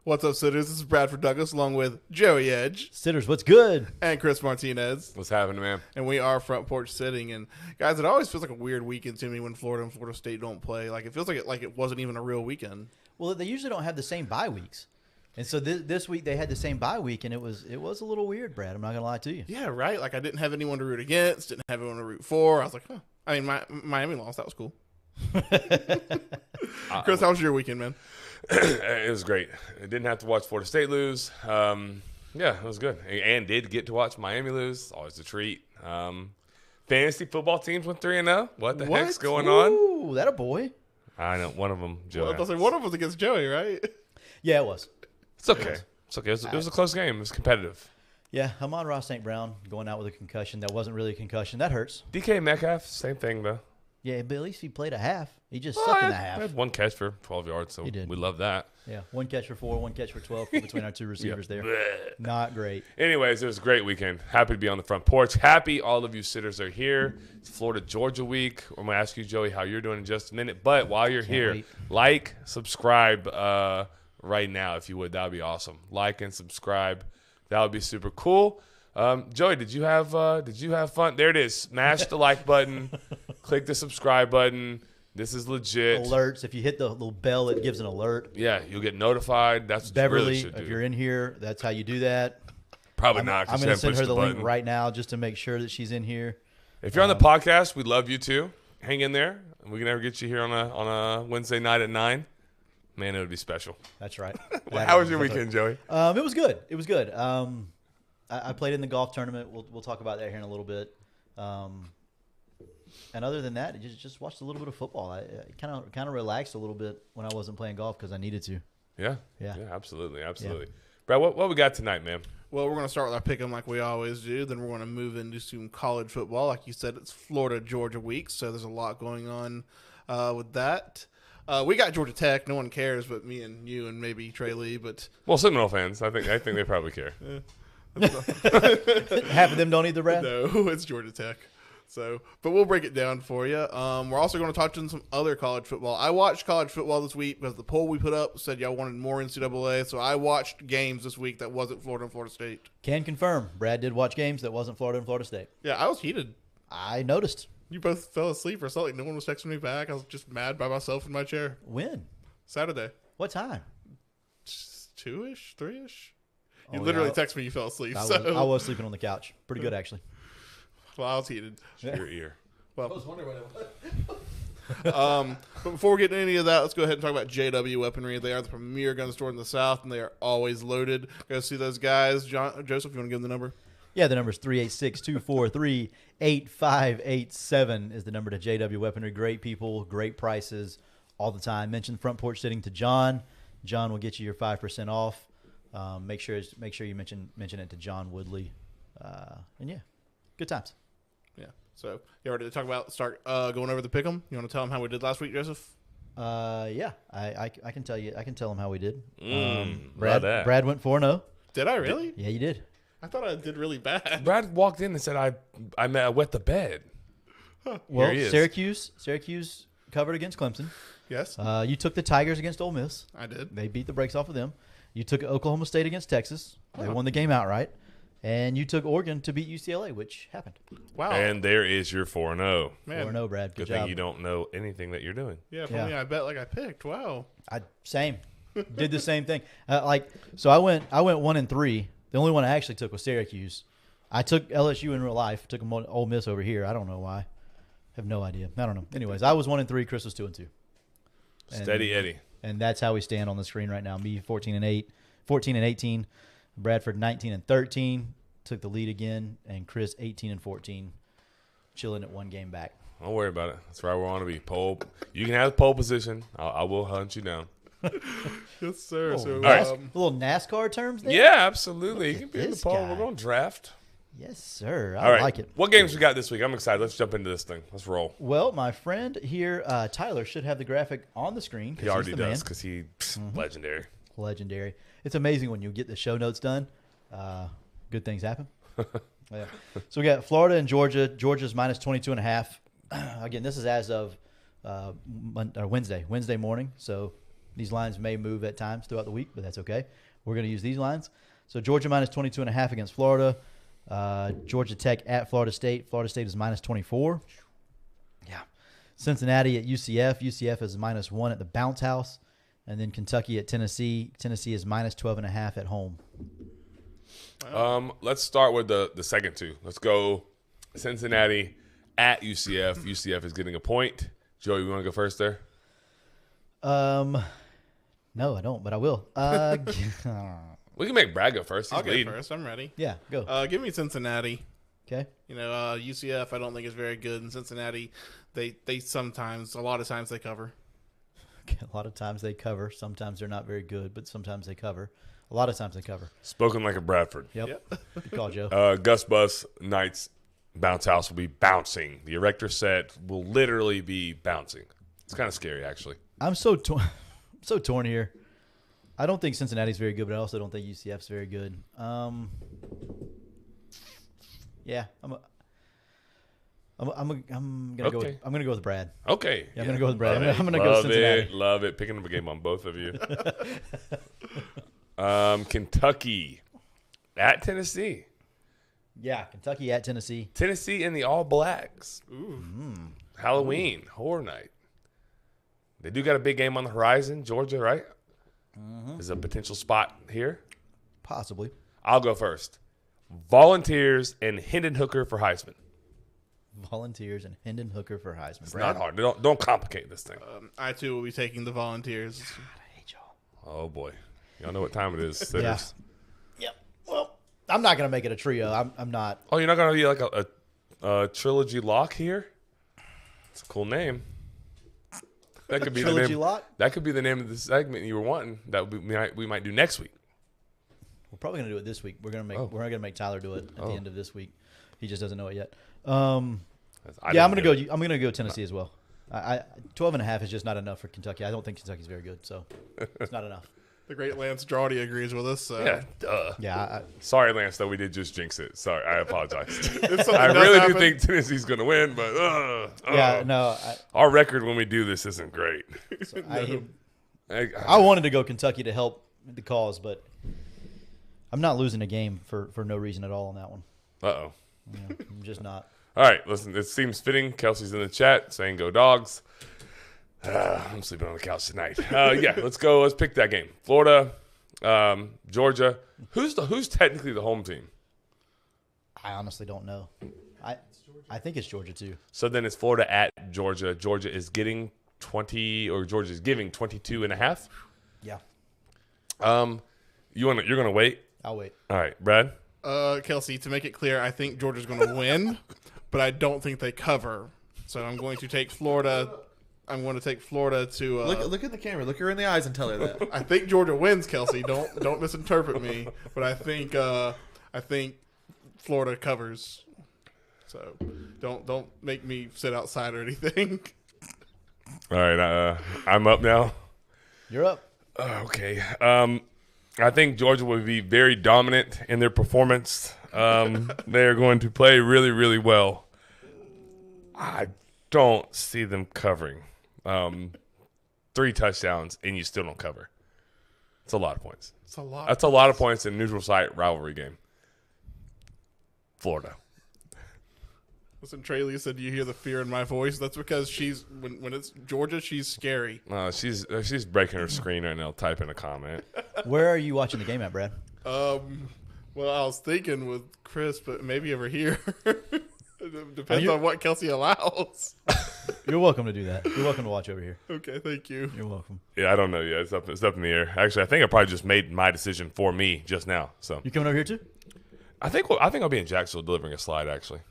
What's up, Sitters? This is Bradford Douglas along with Joey Edge. Sitters, what's good? And Chris Martinez. What's happening, man? And we are Front Porch Sitting. And guys, it always feels like a weird weekend to me when Florida and Florida State don't play. Like it feels like it wasn't even a real weekend. Well, they usually don't have the same bye weeks. And so this week they had the same bye week, and it was a little weird, Brad. I'm not going to lie to you. Yeah, right? Like I didn't have anyone to root against, didn't have anyone to root for. I was like, huh. I mean, Miami lost. That was cool. Chris, how was your weekend, man? It was great. I didn't have to watch Florida State lose. Yeah, it was good. And did get to watch Miami lose. Always a treat. Fantasy football teams went 3-0. What the heck's going on? Ooh, that a boy. I know. One of them, Joe. Well, one of them was against Joey, right? Yeah, it was. It's okay. It's okay. It was a close game. It was competitive. Yeah, Amon-Ra St. Brown going out with a concussion. That wasn't really a concussion. That hurts. DK Metcalf, same thing, though. Yeah, but at least he played a half. He just sucked in the I half. had one catch for 12 yards, so He did. we love that. Yeah, one catch for 4, one catch for 12 between our two receivers there. Bleh. Not great. Anyways, it was a great weekend. Happy to be on the front porch. Happy all of you sitters are here. It's Florida-Georgia week. I'm going to ask you, Joey, how you're doing in just a minute. But while you're here, wait. like, subscribe right now if you would. That would be awesome. Like and subscribe. That would be super cool. Joey, did you have fun? There it is. Smash the like button. Click the subscribe button. This is legit. Alerts. If you hit the little bell, it gives an alert. Yeah, you'll get notified. That's what Beverly, you really should do. if you're in here, that's how you do that. Probably not. I'm 'cause going you to send haven't her pushed the link button. right now just to make sure that she's in here. If you're on the podcast, we love you too. Hang in there. We can never get you here on a Wednesday night at 9. Man, it would be special. That's right. How was your weekend, Joey? It was good. It was good. I played in the golf tournament. We'll talk about that here in a little bit. And other than that, just watched a little bit of football. I kind of relaxed a little bit when I wasn't playing golf because I needed to. Yeah, Yeah. absolutely. Brad, what we got tonight, man? Well, we're going to start with our pick'em like we always do. Then we're going to move into some college football. Like you said, it's Florida-Georgia week, so there's a lot going on with that. We got Georgia Tech. No one cares but me and you and maybe Trey Lee. But Well, Seminole fans, I think they probably care. Half of them don't either, Brad. No, it's Georgia Tech. So, but we'll break it down for you. We're also going to touch on some other college football. I watched college football this week because the poll we put up said y'all wanted more NCAA. So I watched games this week that wasn't Florida and Florida State. Can confirm. Brad did watch games that wasn't Florida and Florida State. Yeah, I was heated. I noticed. You both fell asleep or something. No one was texting me back. I was just mad by myself in my chair. When? Saturday. What time? 2-ish, 3-ish. Oh, You literally yeah. texted me you fell asleep. I was sleeping on the couch. Pretty good, actually. Well, I was heated. Your ear. Well, was wondering what it was. but before we get into any of that, let's go ahead and talk about JW Weaponry. They are the premier gun store in the South, and they are always loaded. Go see those guys. Joseph, you want to give them the number? Yeah, the number is 386-243-8587 is the number to JW Weaponry. Great people, great prices all the time. Mention Front Porch Sitting to John. John will get you your 5% off. Make sure you mention it to John Woodley. And yeah, good times. Yeah. So you ready to talk about going over the pick'em? You want to tell them how we did last week, Joseph? Yeah, I can tell you. I can tell them how we did. Love that. Brad went 4-0. Did I really? Yeah, you did. I thought I did really bad. Brad walked in and said, I wet the bed. Well, he is. Syracuse covered against Clemson. Yes, You took the Tigers against Ole Miss. I did. They beat the brakes off of them. You took Oklahoma State against Texas. They won the game outright. And you took Oregon to beat UCLA, which happened. Wow. And there is your 4-0. Man. 4-0, Brad. Good Good thing job. you don't know anything that you're doing. Yeah, for Yeah. me, I bet like I picked. Wow. Same. Did the same thing. So I went 1-3. The only one I actually took was Syracuse. I took LSU in real life. Took them Ole Miss over here. I don't know why. Have no idea. I don't know. Anyways, I was 1-3. Chris was 2-2. Steady Eddie. And that's how we stand on the screen right now. Me 14-18. Bradford 19-13. Took the lead again, and Chris 18-14, chilling at one game back. Don't worry about it. That's where I want to be. Pole. You can have the pole position. I will hunt you down. Yes, sir. So, All right. A little NASCAR terms there? Yeah, absolutely. You Look can at be in the this pole. guy. We're going to draft. Yes, sir. All right. I like it. What games we got this week? I'm excited. Let's jump into this thing. Let's roll. Well, my friend here, Tyler, should have the graphic on the screen. 'cause He already he's the does man. because he's legendary. Legendary. It's amazing when you get the show notes done. Good things happen. Yeah. So we got Florida and Georgia. Georgia's minus 22.5. Again, this is as of Wednesday morning. So These lines may move at times throughout the week, but that's okay. We're going to use these lines. So Georgia minus 22.5 against Florida. Georgia Tech at Florida State. Florida State is minus 24. Yeah. Cincinnati at UCF. UCF is minus 1 at the Bounce House. And then Kentucky at Tennessee. Tennessee is minus 12.5 at home. Let's start with the second two. Let's go Cincinnati at UCF. UCF is getting a point. Joey, you want to go first there? No, I don't, but I will. We can make Brad go first. He's I'll go leading. first. I'm ready. Yeah, go. Give me Cincinnati. Okay. UCF I don't think is very good, and Cincinnati, they sometimes, a lot of times they cover. A lot of times they cover. Sometimes they're not very good, but sometimes they cover. A lot of times they cover. Spoken like a Bradford. Yep. Good call, Joe. Gus Bus Knights bounce house will be bouncing. The erector set will literally be bouncing. It's kind of scary, actually. I'm so torn here. I don't think Cincinnati's very good, but I also don't think UCF's very good. Yeah, I'm gonna go. I'm gonna go with Brad. Okay. Yeah, I'm gonna go with Brad. Love I'm gonna go with Cincinnati. Love it. Picking up a game on both of you. Kentucky at Tennessee. Yeah, Kentucky at Tennessee. Tennessee in the All Blacks. Ooh. Halloween horror night. They do got a big game on the horizon. Georgia, right? Is a potential spot here. Possibly. I'll go first. Volunteers and Hendon Hooker for Heisman. Volunteers and Hendon Hooker for Heisman. It's Brad? not hard. Don't complicate this thing. I too will be taking the Volunteers. I hate y'all. Oh boy, y'all know what time it is. Sitters. Yep. Well, I'm not gonna make it a trio. I'm not. Oh, you're not gonna be like a trilogy lock here? It's a cool name. That could be the Trilogy name. lock? That could be the name of the segment you were wanting. That we might do next week. We're probably gonna do it this week. We're gonna make Tyler do it at the end of this week. He just doesn't know it yet. I'm gonna go Tennessee as well. 12.5 is just not enough for Kentucky. I don't think Kentucky's very good, so it's not enough. The great Lance Drawdy agrees with us. So. Yeah, duh. Yeah. Sorry, Lance, though we did just jinx it. Sorry, I apologize. If something I does really happen, do think Tennessee's gonna win, but Yeah. No. our record when we do this isn't great. I wanted to go Kentucky to help the cause, but I'm not losing a game for no reason at all on that one. Uh-oh. Yeah, I'm just not. All right, listen, it seems fitting. Kelsey's in the chat saying go Dogs. I'm sleeping on the couch tonight. Yeah, let's go. Let's pick that game. Florida, Georgia. Who's technically the home team? I honestly don't know. I think it's Georgia too. So then it's Florida at Georgia. Georgia is getting 20, or Georgia's giving 22.5. Yeah. You're gonna wait. I'll wait. All right, Brad. Kelsey, to make it clear, I think Georgia's going to win, but I don't think they cover. So I'm going to take Florida. I'm going to take Florida to. Look at the camera. Look her in the eyes and tell her that. I think Georgia wins, Kelsey. Don't misinterpret me, but I think Florida covers. So don't make me sit outside or anything. All right, I'm up now. You're up. Okay. I think Georgia will be very dominant in their performance. They are going to play really, really well. I don't see them covering. 3 touchdowns, and you still don't cover. It's a lot of points. It's a lot. That's a lot of points in a neutral site rivalry game. Florida. Listen, Trey Lee said, "Do you hear the fear in my voice?" That's because she's when it's Georgia, she's scary. She's breaking her screen right now, typing a comment. Where are you watching the game at, Brad? Well, I was thinking with Chris, but maybe over here. It depends on what Kelsey allows. You're welcome to do that. You're welcome to watch over here. Okay, thank you. You're welcome. Yeah, I don't know yet. It's up in the air. Actually, I think I probably just made my decision for me just now. So You coming over here too? I think I'll be in Jacksonville delivering a slide. Actually,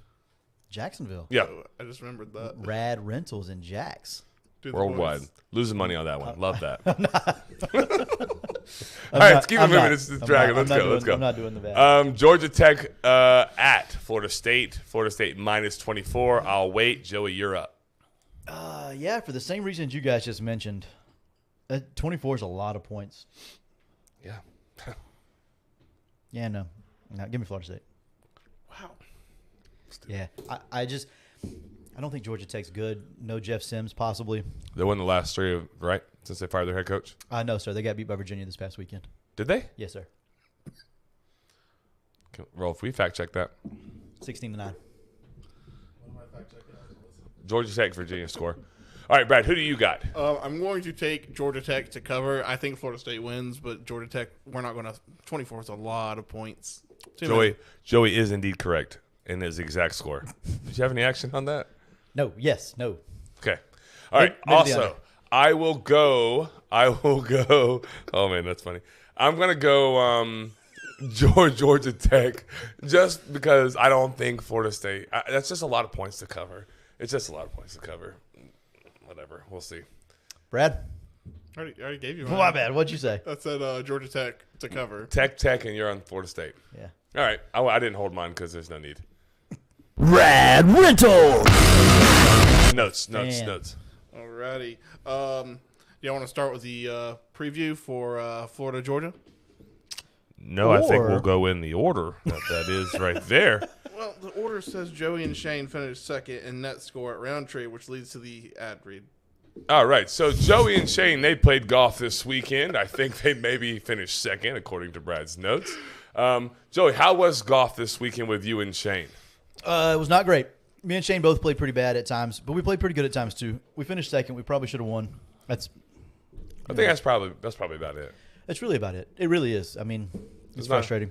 Jacksonville. yeah, Oh, I just remembered that. Rad Rentals in Jax. Do the worldwide. voice. Losing money on that one. Love that. All right, let's keep it moving. It's dragging. Let's go. Let's go. I'm not doing the bad. Georgia Tech at Florida State. Florida State minus 24. I'll wait. Joey, you're up. Yeah, for the same reasons you guys just mentioned. 24 is a lot of points. Yeah. Yeah, no, give me Florida State. Wow. Yeah, I don't think Georgia Tech's good. No Jeff Sims, possibly. They won the last 3, right? Since they fired their head coach. No, sir. They got beat by Virginia this past weekend. Did they? Yes, sir. Rolf, we fact check that. 16-9. Georgia Tech, Virginia score. All right, Brad, who do you got? I'm going to take Georgia Tech to cover. I think Florida State wins, but Georgia Tech, we're not going to. 24 is a lot of points. Joey is indeed correct in his exact score. Did you have any action on that? No. Yes. No. Okay. All right. Maybe the Also, under. I will go. Oh, man, that's funny. I'm going to go Georgia Tech just because I don't think Florida State. That's just a lot of points to cover. It's just a lot of points to cover. Whatever. We'll see. Brad? I already gave you Oh, one. my bad. What'd you say? I said Georgia Tech to cover. Tech, and you're on Florida State. Yeah. All right. I didn't hold mine because there's no need. Rad Rental. Notes. Man. Alrighty. You want to start with the preview for Florida, Georgia? No, I think Or- we'll go in the order that is right there. Well, the order says Joey and Shane finished second in net score at Roundtree, which leads to the ad read. All right, so Joey and Shane, they played golf this weekend. I think they maybe finished second, according to Brad's notes. Joey, how was golf this weekend with you and Shane? It was not great. Me and Shane both played pretty bad at times, but we played pretty good at times too. We finished second. We probably should have won. I think that's probably about it. That's really about it. It really is. I mean, it's not- frustrating.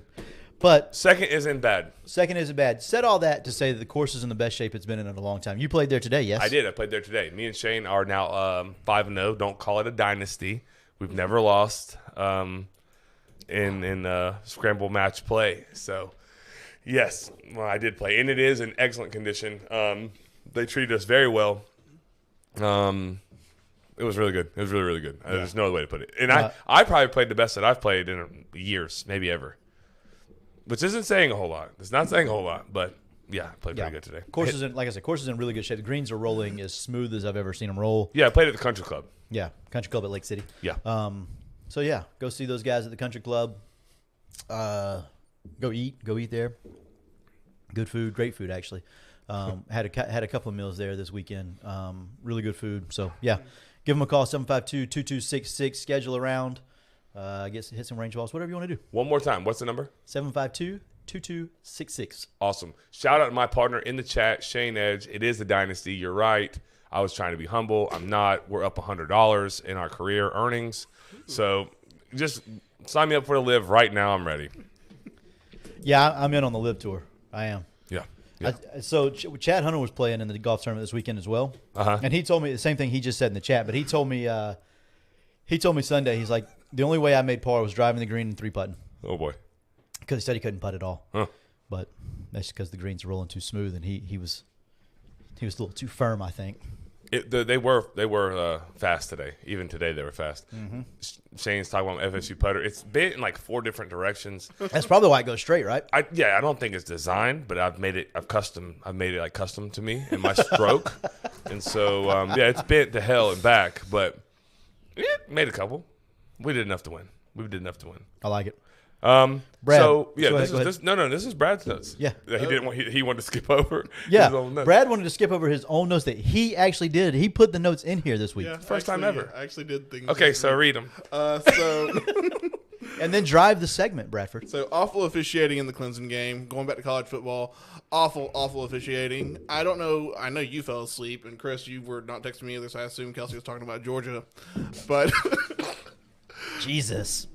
But Second isn't bad. second isn't bad. Said all that to say that the course is in the best shape it's been in a long time. You played there today, yes? I did. I played there today. Me and Shane are now 5-0. Don't call it a dynasty. We've never lost in scramble match play. So, yes, well, I did play, and it is in excellent condition. They treated us very well. It was really good. It was really, really good. There's no other way to put it. And I probably played the best that I've played in years, maybe ever. Which isn't saying a whole lot. It's not saying a whole lot, but yeah, I played pretty good today. Course is in, like I said, course is in really good shape. The greens are rolling as smooth as I've ever seen them roll. Yeah, I played at the country club. Yeah, country club at Lake City. Yeah. So yeah, go see those guys at the country club. Go eat there. Good food, great food actually. Had a couple of meals there this weekend. Really good food. So yeah, give them a call 752-2266. Schedule around. Hit some range balls, whatever you want to do. One more time. What's the number? 752-2266. Awesome. Shout out to my partner in the chat, Shane Edge. It is the dynasty. You're right. I was trying to be humble. I'm not. We're up $100 in our career earnings. So just sign me up for the live right now. I'm ready. Yeah, I'm in on the live tour. I am. Yeah. So Chad Hunter was playing in the golf tournament this weekend as well, and he told me the same thing he just said in the chat. But he told me Sunday, he's like, the only way I made par was driving the green and 3-putting, Oh, boy. because he said he couldn't putt at all. Huh. But that's because the greens are rolling too smooth, and he was a little too firm, I think. They were fast today. Even today they were fast. Mm-hmm. Shane's talking about FSU putter. It's bent in like 4 different directions. That's probably why it goes straight, right? I don't think it's designed, but I've made it custom to me and my stroke. And so it's bent to hell and back, but it made a couple. We did enough to win. I like it. Brad. So yeah, go ahead. this is Brad's notes. Yeah. That he wanted to skip over. Yeah, his own notes. Brad wanted to skip over his own notes that he actually did. He put the notes in here this week, First time ever. I actually did things. Okay, so read them. and then drive the segment, Bradford. So awful officiating in the Clemson game. Going back to college football, awful officiating. I don't know. I know you fell asleep, and Chris, you were not texting me either, so I assume Kelsey was talking about Georgia. But Jesus.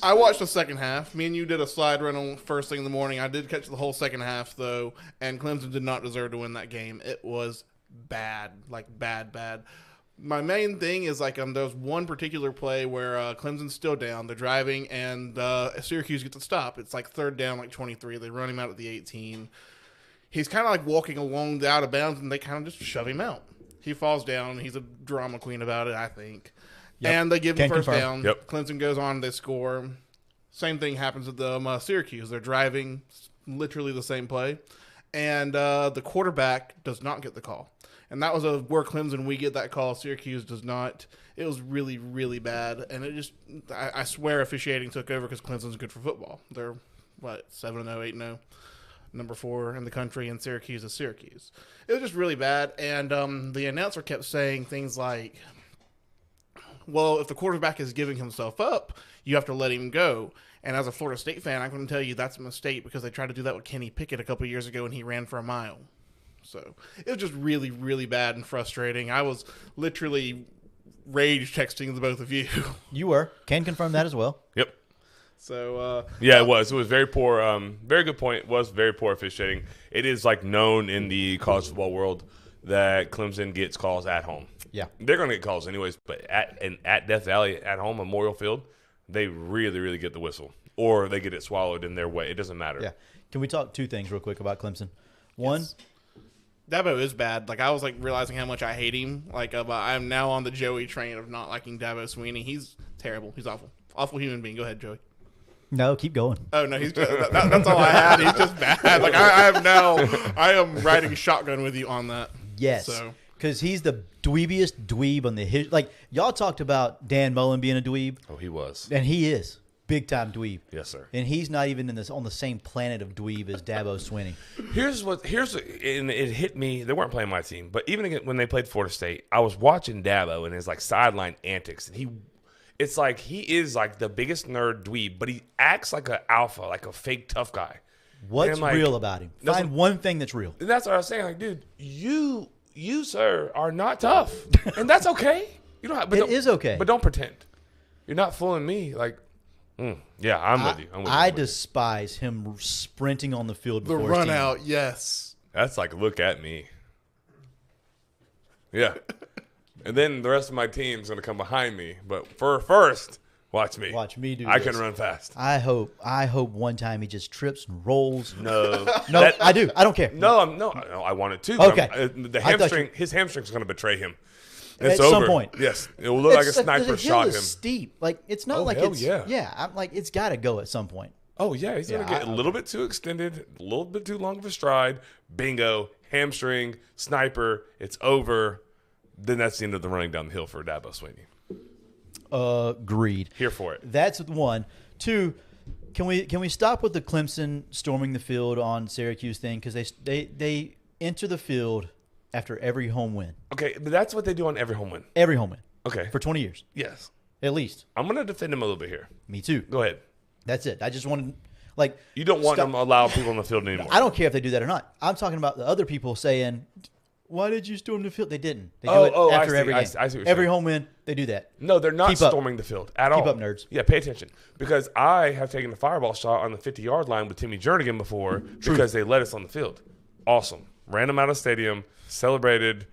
I watched the second half. Me and you did a slide rental first thing in the morning. I did catch the whole second half, though, and Clemson did not deserve to win that game. It was bad, like bad. My main thing is like there was one particular play where Clemson's still down. They're driving, and Syracuse gets a stop. It's like third down, like 23. They run him out at the 18. He's kind of like walking along the out of bounds, and they kind of just shove him out. He falls down. He's a drama queen about it, I think. Yep. And they give him Can first confirm. down. Yep. Clemson goes on. They score. Same thing happens with the Syracuse. They're driving, literally the same play. And the quarterback does not get the call. And that was where Clemson, we get that call. Syracuse does not. It was really, really bad. And it just, I swear officiating took over because Clemson's good for football. They're, 7-0, 8-0. number 4 in the country, and Syracuse is Syracuse. It was just really bad, and the announcer kept saying things like, well, if the quarterback is giving himself up, you have to let him go. And as a Florida State fan, I'm going to tell you that's a mistake because they tried to do that with Kenny Pickett a couple years ago and he ran for a mile. So it was just really, really bad and frustrating. I was literally rage texting the both of you. You were. Can confirm that as well. Yep. So yeah, it was. It was very poor. Very good point. It was very poor officiating. It is like known in the college football world that Clemson gets calls at home. Yeah. They're going to get calls anyways, but at Death Valley, at home, Memorial Field, they really, really get the whistle. Or they get it swallowed in their way. It doesn't matter. Yeah. Can we talk 2 things real quick about Clemson? One, yes. Dabo is bad. Like, I was like realizing how much I hate him. Like, I'm now on the Joey train of not liking Dabo Swinney. He's terrible. He's awful. Awful human being. Go ahead, Joey. no, keep going. Oh no, he's just, that's all I had. He's just bad. Like I am riding shotgun with you on that. Yes. So Because he's the dweebiest dweeb on the history. Like, y'all talked about Dan Mullen being a dweeb. Oh, he was. And he is. Big time dweeb. Yes, sir. And he's not even on the same planet of dweeb as Dabo Swinney. And it hit me. They weren't playing my team, but even when they played Florida State, I was watching Dabo and his like sideline antics, and it's like he is like the biggest nerd dweeb, but he acts like an alpha, like a fake tough guy. What's like, real about him? Find one thing that's real. And that's what I was saying. Like, dude, you sir are not tough, and that's okay. You don't. It is okay. But don't pretend. You're not fooling me. Like. Yeah, I'm with you. I despise him sprinting on the field the before run his team. out, yes. That's like, look at me. Yeah. And then the rest of my team's going to come behind me. But first, watch me. Watch me do I this. can run fast. I hope one time he just trips and rolls. No. No, I do. I don't care. No, I want it too. Okay. The hamstring, his hamstring's going to betray him. At It's over. some point. Yes. It will look like a sniper the shot hill is him. steep. Like, it's not Oh, like hell it's. yeah. Yeah, I'm like, it's got to go at some point. Oh, yeah. He's going to get a little bit too extended, a little bit too long of a stride. Bingo. Hamstring. Sniper. It's over. Then that's the end of the running down the hill for Dabo Swinney. Agreed. Here for it. That's one. 2, can we stop with the Clemson storming the field on Syracuse thing? Because they enter the field after every home win. Okay, but that's what they do on every home win. Every home win. Okay. For 20 years. Yes. At least. I'm going to defend him a little bit here. Me too. Go ahead. That's it. I just wanted, like. You don't want them to allow people on the field anymore. I don't care if they do that or not. I'm talking about the other people saying, why did you storm the field? They didn't. They do it after every game. I see what you're every saying. home win, they do that. No, they're not Keep up. storming the field at all. Keep up, nerds. Yeah, pay attention. Because I have taken a fireball shot on the 50-yard line with Timmy Jernigan before because they let us on the field. Awesome. Ran them out of stadium, celebrated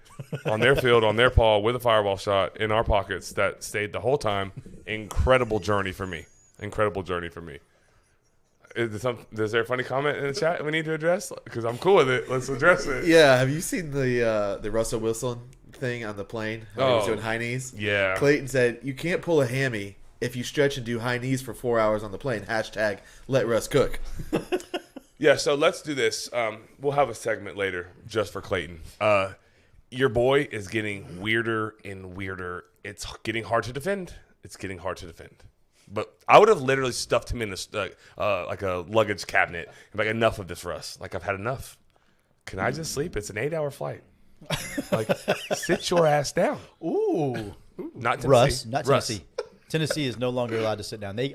on their field, on their paw with a fireball shot in our pockets that stayed the whole time. Incredible journey for me. Incredible journey for me. Is there a funny comment in the chat we need to address? Because I'm cool with it. Let's address it. Yeah, have you seen the Russell Wilson thing on the plane? How he was doing high knees? Yeah. Clayton said, you can't pull a hammy if you stretch and do high knees for 4 hours on the plane. Hashtag let Russ cook. Yeah, so let's do this. We'll have a segment later just for Clayton. Your boy is getting weirder and weirder. It's getting hard to defend. But I would have literally stuffed him in like a luggage cabinet and be like, enough of this, Russ. Like, I've had enough. Can I just sleep? It's an 8-hour flight. Like, sit your ass down. Ooh. Not Tennessee. Russ, not Russ. Tennessee. Tennessee is no longer allowed to sit down. They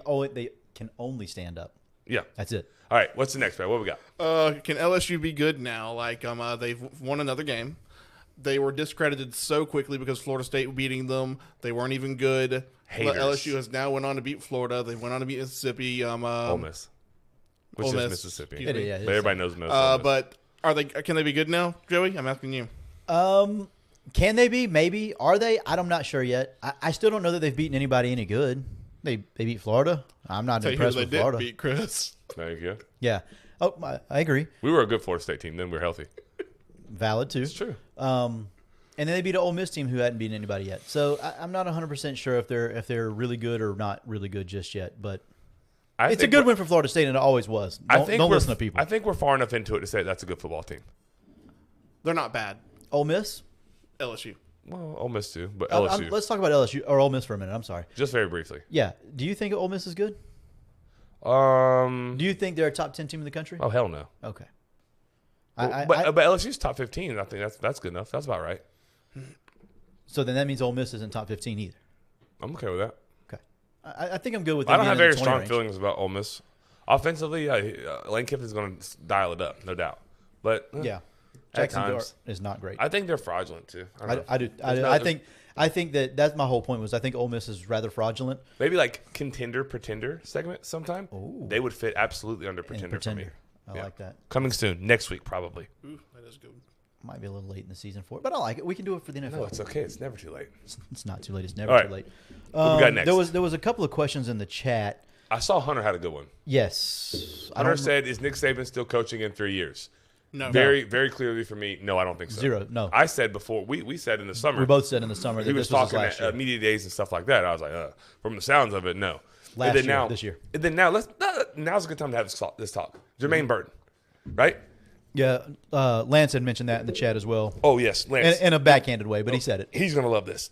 can only stand up. Yeah. That's it. All right, what's the next, Brad? What we got? Can LSU be good now? Like, they've won another game. They were discredited so quickly because Florida State beating them. They weren't even good. Haters. LSU has now went on to beat Florida. They went on to beat Mississippi. Ole Miss. Which Ole is Miss. Mississippi. Excuse me. Yeah, But everybody knows Ole Miss. But can they be good now, Joey? I'm asking you. Can they be? Maybe. Are they? I'm not sure yet. I still don't know that they've beaten anybody any good. They beat Florida. I'm not Tell you impressed who with they Florida. did beat, Chris. There you go. Yeah. Oh, I agree. We were a good Florida State team. Then we were healthy. Valid too. It's true. And then they beat an Ole Miss team who hadn't beaten anybody yet. So I'm not 100% sure if they're really good or not really good just yet. But it's a good win for Florida State, and it always was. Don't listen to people. I think we're far enough into it to say that's a good football team. They're not bad. Ole Miss? LSU. Well, Ole Miss too, but LSU. Let's talk about LSU or Ole Miss for a minute. I'm sorry. Just very briefly. Yeah. Do you think Ole Miss is good? Do Do you think they're a top 10 team in the country? Oh, hell no. Okay. But LSU's top 15. I think that's good enough. That's about right. So then that means Ole Miss isn't top 15 either. I'm okay with that. Okay. I think I'm good with. I don't have very strong range. feelings about Ole Miss. Offensively, Lane Kiffin's going to dial it up, no doubt. But Yeah. at Jacksonville times, is not great. I think they're fraudulent too. I do. I think that's my whole point was I think Ole Miss is rather fraudulent. Maybe like contender pretender segment sometime. Ooh. They would fit absolutely under And pretender for me. I like that. Coming soon, next week probably. Ooh, that is good. Might be a little late in the season for it, but I like it. We can do it for the NFL. No, it's okay. It's never too late. It's not too late. It's never All right. too late. What we got next? There was a couple of questions in the chat. I saw Hunter had a good one. Yes. Hunter said, "Is Nick Saban still coaching in 3 years?" No. Very clearly for me, no, I don't think so. Zero, no. I said before, we said in the summer. We both said in the summer that he was this was his talking last year. at media days and stuff like that. I was like, from the sounds of it, no. Last and then year, this year. And then now, now's a good time to have this talk. Jermaine Burton, right? Yeah, Lance had mentioned that in the chat as well, Oh, yes, Lance. in a backhanded way, but he said it. He's going to love this.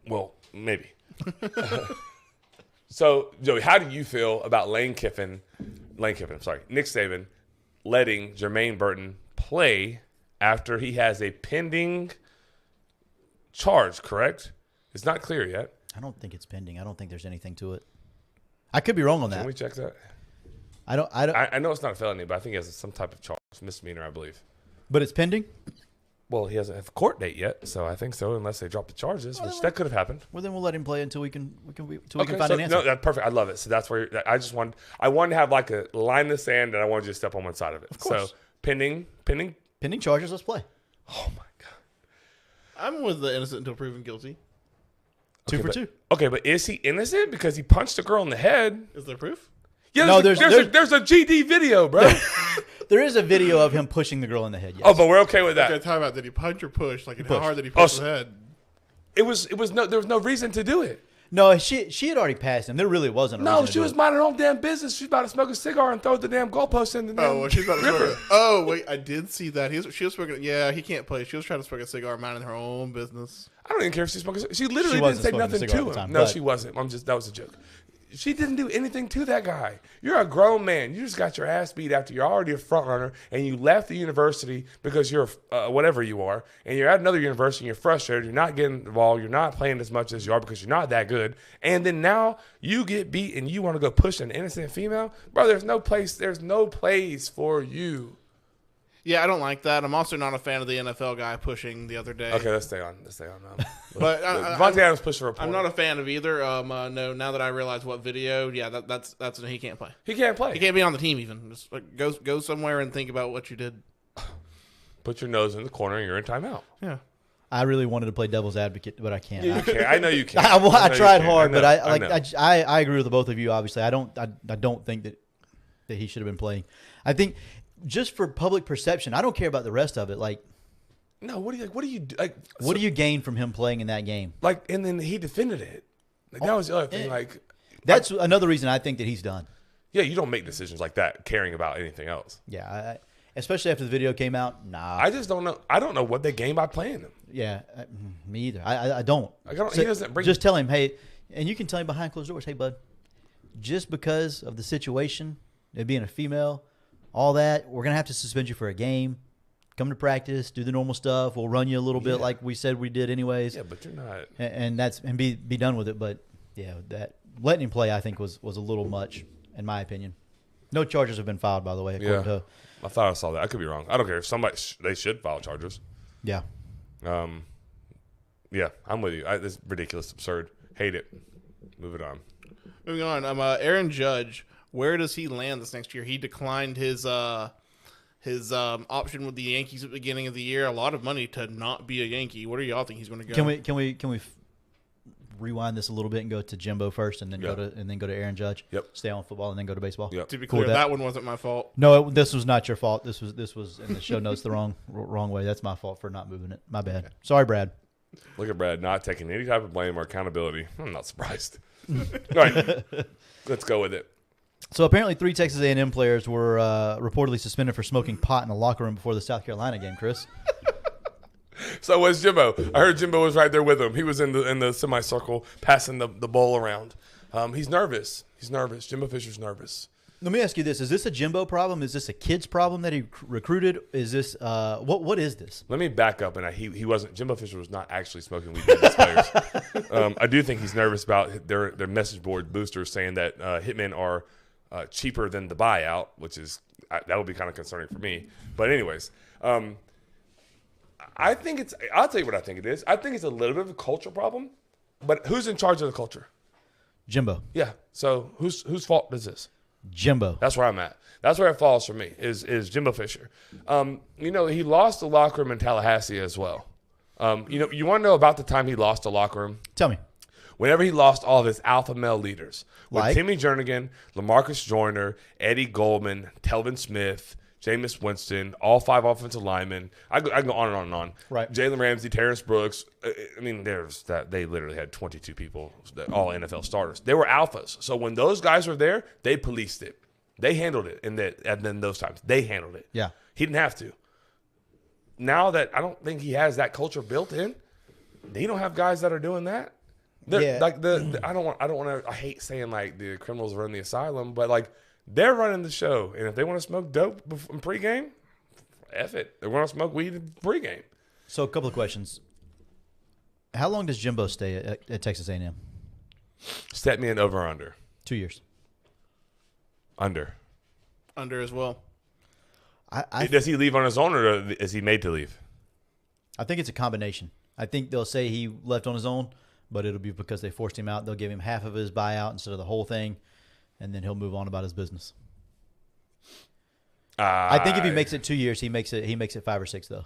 Well, maybe. So, Joey, how do you feel about Nick Saban, letting Jermaine Burton play after he has a pending charge, correct? It's not clear yet. I don't think it's pending. I don't think there's anything to it. I could be wrong on that. Can we check that? I don't. I know it's not a felony, but I think he has some type of charge, misdemeanor, I believe. But it's pending. Well, he doesn't have a court date yet, so I think so, unless they drop the charges, which that could have happened. Well, then we'll let him play until we can find So, an answer. no, that's perfect. I love it. So that's where I wanted to have like a line in the sand, and I wanted you to step on one side of it. Of course. So pending. Pending charges. Let's play. Oh my god. I'm with the innocent until proven guilty. Two for but, two. Okay, but is he innocent because he punched a girl in the head? Is there proof? Yeah, No, there's a GD video, bro. There is a video of him pushing the girl in the head. Yes. Oh, but we're okay with that. Okay, talk about did he punch or push? Like, how pushed. hard did he push Oh, the head? There was no reason to do it. No, she had already passed him. There really wasn't. No, she was minding her own damn business. She's about to smoke a cigar and throw the damn goalpost in the damn Oh, well, she's about to river. smoke. Oh, wait, I did see that. She was smoking. Yeah, he can't play. She was trying to smoke a cigar, minding her own business. I don't even care if she's smoking. She literally She didn't wasn't say smoking a nothing cigar to at him. the time, No, but- she wasn't. That was a joke. She didn't do anything to that guy. You're a grown man. You just got your ass beat after you're already a front runner, and you left the university because you're whatever you are, and you're at another university and you're frustrated. You're not getting the ball. You're not playing as much as you are because you're not that good. And then now you get beat and you want to go push an innocent female, bro. There's no place for you. Yeah, I don't like that. I'm also not a fan of the NFL guy pushing the other day. Okay, let's stay on. But Devontae Adams pushed for a report. I'm not a fan of either. No, now that I realize what video, yeah, that's he can't play. He can't play. He can't be on the team even. Just like, go somewhere and think about what you did. Put your nose in the corner and you're in timeout. Yeah. I really wanted to play devil's advocate, but I can't. Yeah, you can. I know you can. I know you tried can. hard, know. but know. I agree with the both of you. Obviously, I don't think that he should have been playing. I think just for public perception, I don't care about the rest of it. Like, No, what do you do? what do you gain from him playing in that game? and then he defended it. That was the other thing. That's another reason I think that he's done. Yeah, you don't make decisions like that caring about anything else. Yeah, especially after the video came out. Nah, I just don't know. I don't know what they gain by playing him. yeah, me either. I don't. He doesn't bring. Just tell him, hey, and you can tell him behind closed doors, hey, bud, just because of the situation, it being a female, all that, we're gonna have to suspend you for a game. Come to practice, do the normal stuff. We'll run you a little bit like we said we did anyways. Yeah, but you're not. And be done with it. But yeah, that letting him play, I think was a little much in my opinion. No charges have been filed, by the way. According to, I thought I saw that. I could be wrong. I don't care if somebody they should file charges. yeah. Yeah, I'm with you. It's ridiculous, absurd. Hate it. Move it on. Moving on. Aaron Judge. Where does he land this next year? He declined his option with the Yankees at the beginning of the year. A lot of money to not be a Yankee. Where do y'all think he's going to go? Can we rewind this a little bit and go to Jimbo first, and then go to Aaron Judge? Yep. Stay on football and then go to baseball. Yep. To be Cool clear, with that that. one wasn't my fault. No, this was not your fault. This was in the show notes the wrong way. That's my fault for not moving it. My bad. Okay. Sorry, Brad. Look at Brad not taking any type of blame or accountability. I'm not surprised. All right, let's go with it. So apparently 3 Texas A&M players were reportedly suspended for smoking pot in the locker room before the South Carolina game, Chris. So was Jimbo. I heard Jimbo was right there with him. He was in the semicircle passing the bowl around. He's nervous. Jimbo Fisher's nervous. Let me ask you this: is this a Jimbo problem? Is this a kid's problem that he recruited? Is this what is this? Let me back up, and he wasn't. Jimbo Fisher was not actually smoking weed with his players. I do think he's nervous about their message board boosters saying that hitmen are cheaper than the buyout, which is that would be kind of concerning for me. But anyways, I think it's. I'll tell you what I think it is. I think it's a little bit of a cultural problem. But who's in charge of the culture? Jimbo. Yeah. So whose fault is this? Jimbo. That's where I'm at. That's where it falls for me. Is Jimbo Fisher? He lost the locker room in Tallahassee as well. You want to know about the time he lost the locker room? Tell me. Whenever he lost all of his alpha male leaders, with Like? Timmy Jernigan, LaMarcus Joyner, Eddie Goldman, Telvin Smith, Jameis Winston, all 5 offensive linemen. I can go on and on and on. Right. Jalen Ramsey, Terrence Brooks. They literally had 22 people, all NFL starters. They were alphas. So when those guys were there, they policed it. They handled it. And then those times, they handled it. Yeah. He didn't have to. Now that I don't think he has that culture built in, he don't have guys that are doing that. Yeah. Like I don't want to. I hate saying like the criminals run the asylum, but like they're running the show, and if they want to smoke dope in pregame, F it. They want to smoke weed in pregame. So a couple of questions. How long does Jimbo stay at Texas A&M? Step me in over or under. 2 years. Under. Under as well. Does he leave on his own, or is he made to leave? I think it's a combination. I think they'll say he left on his own, but it'll be because they forced him out. They'll give him half of his buyout instead of the whole thing, and then he'll move on about his business. I think if he makes it 2 years, he makes it 5 or 6 though.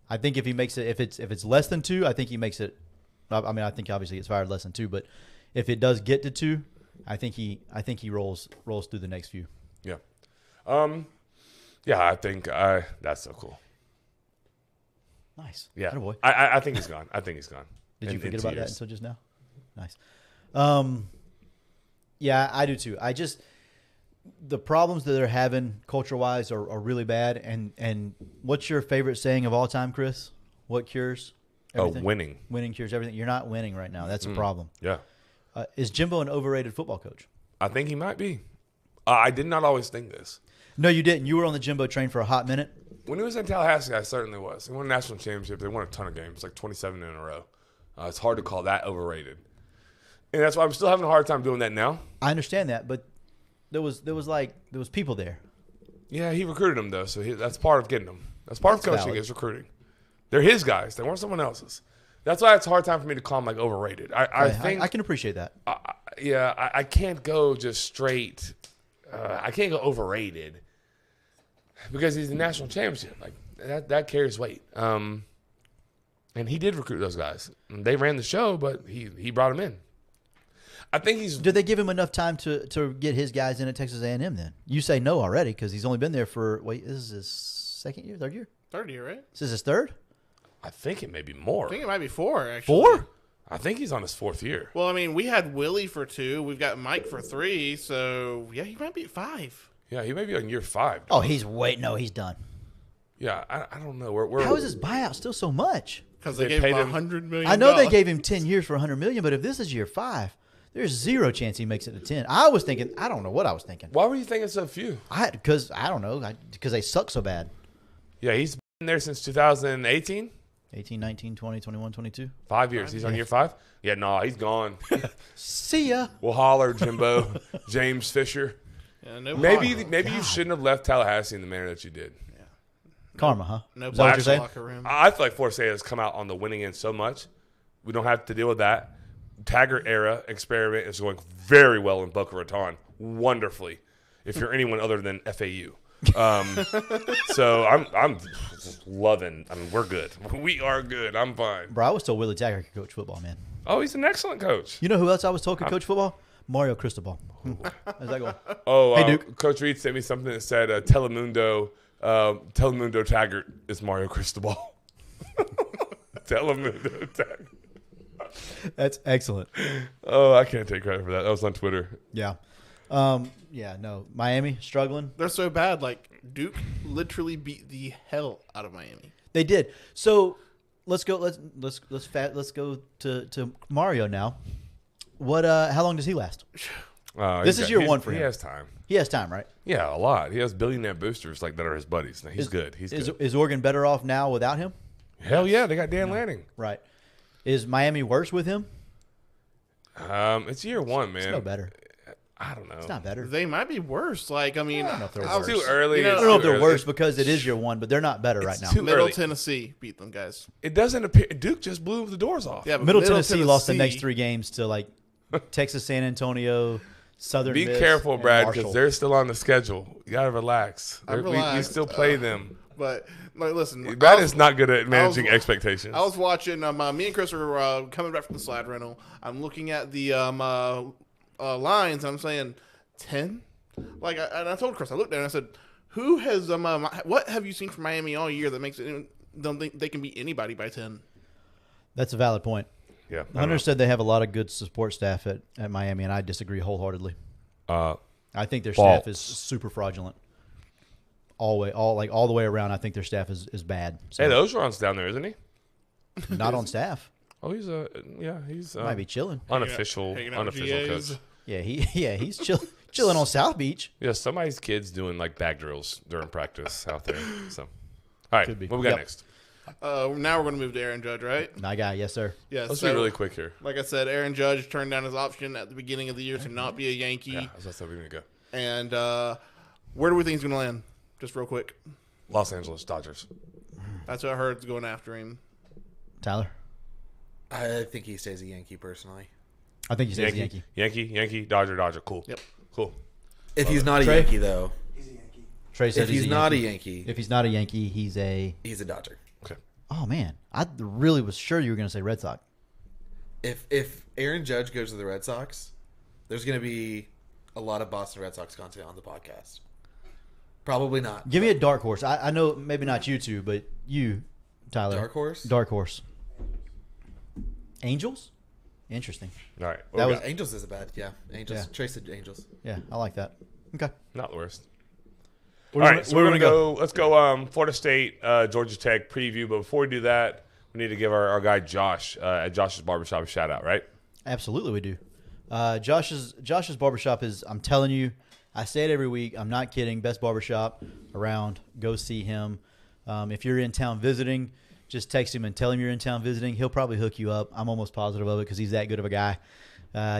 I think if he makes it, if it's less than 2, I think he makes it. I mean, I think obviously it's fired less than 2, but if it does get to 2, I think he rolls through the next few. Yeah. Yeah, I think that's so cool. Nice. Yeah. Attaboy. I think he's gone. I think he's gone. Did you in forget 2 about that years. until just now? Nice. Yeah, I do too. The problems that they're having culture-wise are really bad. And what's your favorite saying of all time, Chris? What cures everything? Winning. Winning cures everything. You're not winning right now. That's a problem. Yeah. Is Jimbo an overrated football coach? I think he might be. I did not always think this. No, you didn't. You were on the Jimbo train for a hot minute. When he was in Tallahassee, I certainly was. He won a national championship. They won a ton of games, like 27 in a row. It's hard to call that overrated. And that's why I'm still having a hard time doing that now. I understand that, but there was people there. Yeah, he recruited them, though, so that's part of getting them. That's part of That's coaching valid. is recruiting. They're his guys. They weren't someone else's. That's why it's a hard time for me to call him, like, overrated. I think I can appreciate that. I can't go just straight. I can't go overrated because he's the national championship. Like that carries weight. And he did recruit those guys. They ran the show, but he brought them in. I think he's. Did they give him enough time to get his guys in at Texas A&M then? You say no already because he's only been there for, this is his second year, third year? Third year, right? This is his third? I think it may be more. I think it might be 4, actually. 4? I think he's on his 4th year. Well, I mean, we had Willie for 2. We've got Mike for 3. So, yeah, he might be at 5. Yeah, he may be on year 5. Oh, he's done. Yeah, I don't know. We're How is his buyout still so much? Because they They gave paid him him- $100 million. I know they gave him 10 years for $100 million, but if this is year 5, there's zero chance he makes it to 10. I don't know what I was thinking. Why were you thinking so few? Because I don't know, because they suck so bad. Yeah, he's been there since 2018. 18, 19, 20, 21, 22. 5 years. He's on year 5. Yeah, no, he's gone. See ya. We'll holler, Jimbo, James Fisher. Yeah, no Maybe problem. you shouldn't have left Tallahassee in the manner that you did. Karma, huh? No Is that what black you're saying? locker room. I feel like Forsyth has come out on the winning end so much. We don't have to deal with that. Taggart era experiment is going very well in Boca Raton. Wonderfully. If you're anyone other than FAU. So I'm just loving. I mean, we're good. We are good. I'm fine. Bro, I was told Willie Taggart could coach football, man. Oh, he's an excellent coach. You know who else I was told could coach football? Mario Cristobal. How's that going? Oh, Hey, Duke. Coach Reed sent me something that said Telemundo Taggart is Mario Cristobal. Telemundo Taggart. That's excellent. Oh, I can't take credit for that. That was on Twitter. Yeah. Yeah, no. Miami struggling. They're so bad. Like, Duke literally beat the hell out of Miami. They did. So let's go. Let's go to Mario now. What? How long does he last? This is year 1 for him. He has time. He has time, right? Yeah, a lot. He has billionaire boosters like that are his buddies. Now, he's good. He's good. Is Oregon better off now without him? Hell yeah, they got Dan Lanning. Right. Is Miami worse with him? It's year one, man. It's no better. I don't know. It's not better. They might be worse. Like, I mean, I don't know if they're It's worse. too early. You know, It's I don't know if too they're early. worse because it is year one, but they're not better right now. too Middle early. Tennessee beat them, guys. It doesn't appear. Duke just blew the doors off. Yeah, but Middle Tennessee lost the next 3 games to like Texas, San Antonio, Southern Be Miss, careful, and Brad, Marshall. because they're still on the schedule. You gotta relax. I'm We relaxed. still play them. But like, listen, Brad is not good at managing was- expectations. I was watching. Me and Chris were coming back from the slide rental. I'm looking at the lines. And I'm saying 10. Like, and I told Chris, I looked there and I said, "Who has what have you seen from Miami all year that makes it don't think they can beat anybody by 10?" That's a valid point. yeah. Hunter said they have a lot of good support staff at Miami, and I disagree wholeheartedly. Uh, I think their False. staff is super fraudulent. All the way around. I think their staff is bad. So hey, the Ogeron's down there, isn't he? not on staff. Oh, he's Might be chilling. unofficial Hanging out with unofficial GAs. coach. Yeah, he's chilling on South Beach. Yeah, somebody's kid's doing like bag drills during practice out there. So, all right, Could be. what we got Yep. next? Now we're going to move to Aaron Judge, right? My guy, yes sir. Yeah. Let's so, be really quick here. Like I said, Aaron Judge turned down his option at the beginning of the year to not be a Yankee. Yeah, that's how we're gonna go. And where do we think he's going to land? Just real quick. Los Angeles Dodgers. That's what I heard is going after him. Tyler, I think he stays a Yankee personally. I think he says Yankee. Yankee, Dodger. Cool. Yep. Cool. If he's not a Trey? Yankee, though, Trey says if he's not a Yankee. Yankee, If he's not a Yankee, he's a. he's a Dodger. Okay. Oh man, I really was sure you were going to say Red Sox. If Aaron Judge goes to the Red Sox, there's going to be a lot of Boston Red Sox content on the podcast. Probably not. Give me a dark horse. I know maybe not you two, but you, Tyler. Dark horse? Dark horse. Angels. Interesting. All right. That was Angels isn't bad. Yeah, Angels. Yeah. Trace the Angels. yeah. I like that. Okay. not the worst. Where All do right, we- so where we're do we gonna go. Let's go. Florida State, Georgia Tech preview. But before we do that, we need to give our guy Josh at Josh's Barbershop a shout out. Right? Absolutely, we do. Josh's barbershop is. I'm telling you, I say it every week. I'm not kidding. Best barbershop around. Go see him. If you're in town visiting, just text him and tell him you're in town visiting. He'll probably hook you up. I'm almost positive of it because he's that good of a guy.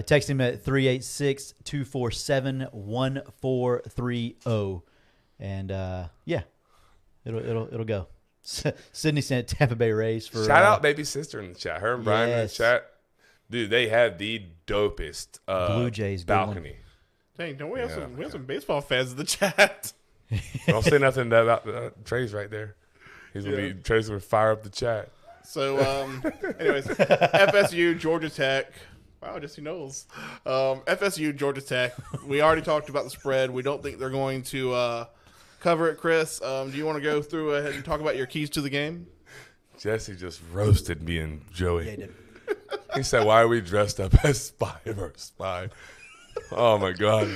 Text him at 386-247-1430. And yeah, it'll go. Sydney sent Tampa Bay Rays for Shout out baby sister in the chat. Her and Brian in the Yes. chat. Dude, they have the dopest Blue Jays good one. balcony. Dang, don't we have Yeah. we have some baseball fans in the chat? Don't say nothing about Trey's right there. He's gonna be Trey's gonna fire up the chat. So, anyways, FSU, Georgia Tech. Wow, Jesse Knowles. FSU, Georgia Tech. We already talked about the spread. We don't think they're going to cover it, Chris. Do you want to go through ahead and talk about your keys to the game? Jesse just roasted me and Joey. Yeah, he did. He said, "Why are we dressed up as spy or spy?" Oh my god,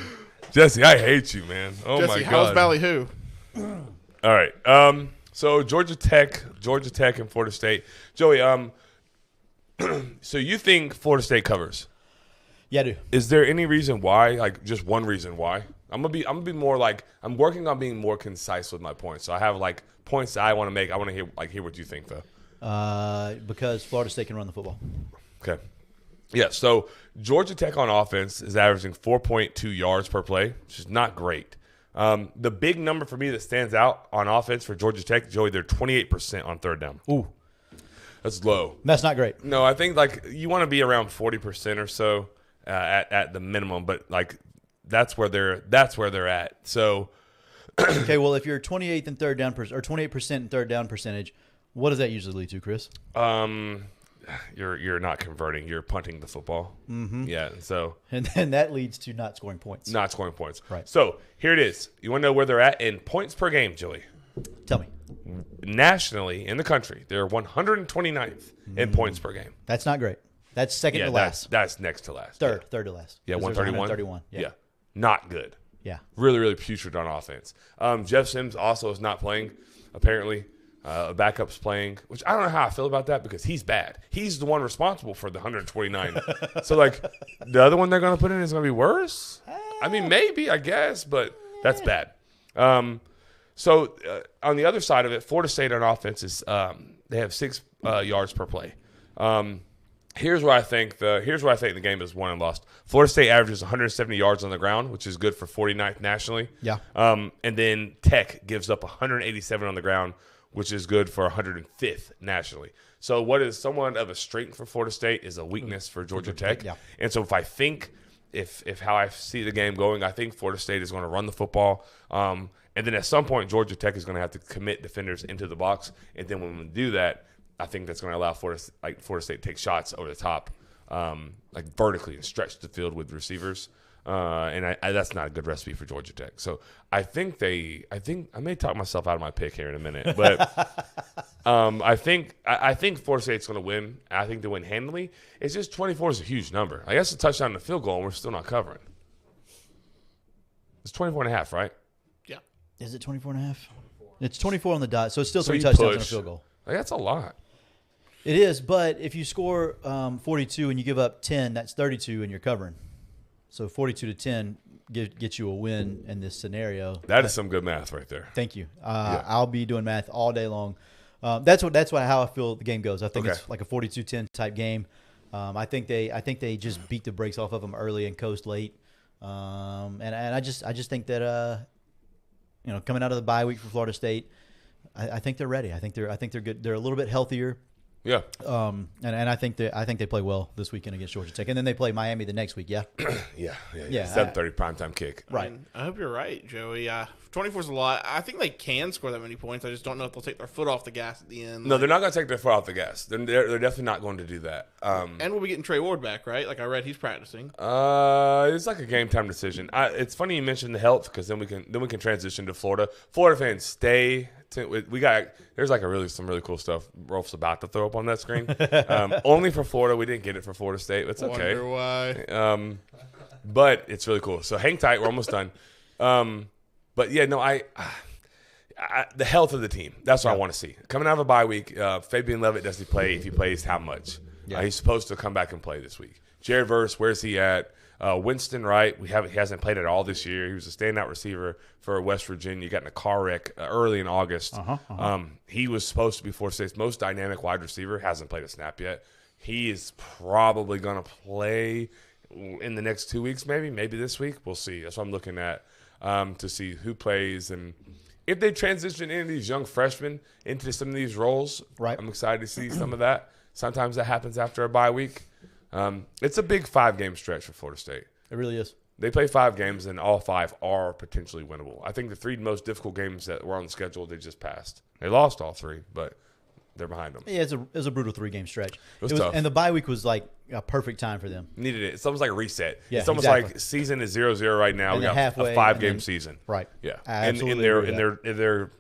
Jesse, I hate you, man. Oh Jesse, my how's god. Ballyhoo? All right. So Georgia Tech, and Florida State. Joey, so you think Florida State covers? Yeah, I do. Is there any reason why? Like just one reason why? I'm gonna be more like I'm working on being more concise with my points. So I have like points that I want to make. I want to hear what you think though. Because Florida State can run the football. Okay. Yeah, so Georgia Tech on offense is averaging 4.2 yards per play, which is not great. The big number for me that stands out on offense for Georgia Tech, Joey, they're 28% on third down. Ooh, That's low. that's not great. No, I think like you want to be around 40% or so at the minimum, but like that's where they're at. So Okay, well, if you're 28th in third down or 28% in third down percentage, what does that usually lead to, Chris? you're not converting, you're punting the football. Mm-hmm. Yeah, and so And then that leads to not scoring points. not scoring points. Right. So here it is. You want to know where they're at in points per game, Joey? Tell me. Nationally in the country, they're 129th in points per game. That's not great. That's second Yeah, to last. that's next to last. Third to last. Yeah, 'Cause there's 131. 131. Yeah, not good. Yeah. Really, really putrid on offense. Jeff Sims also is not playing, apparently. Backup's playing, which I don't know how I feel about that because he's bad. He's the one responsible for the 129. So, like, the other one they're going to put in is going to be worse? I mean, maybe, I guess, but that's bad. So on the other side of it, Florida State on offense is they have 6 yards per play. Here's where I think the game is won and lost. Florida State averages 170 yards on the ground, which is good for 49th nationally. Yeah. And then Tech gives up 187 on the ground, which is good for 105th nationally. So what is somewhat of a strength for Florida State is a weakness for Georgia Tech. Yeah. And so if how I see the game going, I think Florida State is going to run the football. And then at some point, Georgia Tech is going to have to commit defenders into the box. And then when we do that, I think that's going to allow Florida State to take shots over the top, like vertically, and stretch the field with receivers. And that's not a good recipe for Georgia Tech. So I think I may talk myself out of my pick here in a minute, but I think Florida State's going to win. I think they win handily. It's just 24 is a huge number. I guess a touchdown and a field goal, and we're still not covering. It's 24.5, right? Yeah. Is it 24.5? It's 24 on the dot, so it's still 3 you touchdowns and a push. field goal. Like, that's a lot. It is, but if you score 42 and you give up 10, that's 32 and you're covering. So 42 to 10 gets you a win in this scenario. That is some good math right there. Thank you. I'll be doing math all day long. That's how I feel the game goes. I think it's like a 42-10 type game. I think they just beat the brakes off of them early and coast late. And I just think that coming out of the bye week for Florida State, I think they're ready. I think they're good. They're a little bit healthier. Yeah. And I think they play well this weekend against Georgia Tech, and then they play Miami the next week. Yeah. Yeah. 7:30 primetime kick. Right. I hope you're right, Joey. 24 is a lot. I think they can score that many points. I just don't know if they'll take their foot off the gas at the end. No, they're not going to take their foot off the gas. They're definitely not going to do that. And we'll be getting Trey Ward back, right? Like I read, he's practicing. It's like a game time decision. It's funny you mentioned the health because then we can transition to Florida. Florida fans, stay. There's like some really cool stuff Rolf's about to throw up on that screen. Only for Florida. We didn't get it for Florida State. But it's okay. Wonder why. But it's really cool. So hang tight. We're almost done. But yeah, no, the health of the team. That's what I want to see. Coming out of a bye week, Fabian Levitt, does he play? If he plays, how much? Yeah. He's supposed to come back and play this week. Jared Verse, where's he at? Winston Wright, he hasn't played at all this year. He was a standout receiver for West Virginia. He got in a car wreck early in August. He was supposed to be Florida State's most dynamic wide receiver. Hasn't played a snap yet. He is probably going to play in the next 2 weeks, maybe this week. We'll see. That's what I'm looking at to see who plays and if they transition any of these young freshmen into some of these roles. Right. I'm excited to see some of that. Sometimes that happens after a bye week. It's a big 5-game stretch for Florida State. It really is. They play 5 games, and all 5 are potentially winnable. I think the 3 most difficult games that were on the schedule, they just passed. They lost all 3, but they're behind them. Yeah, it was a brutal 3-game stretch. It was tough. And the bye week was like a perfect time for them. Needed it. It's almost like a reset. Yeah, it's almost exactly. like season is 0-0 right now. And We got halfway, a 5-game and then- season. Right. Yeah. I And absolutely they're agree with they're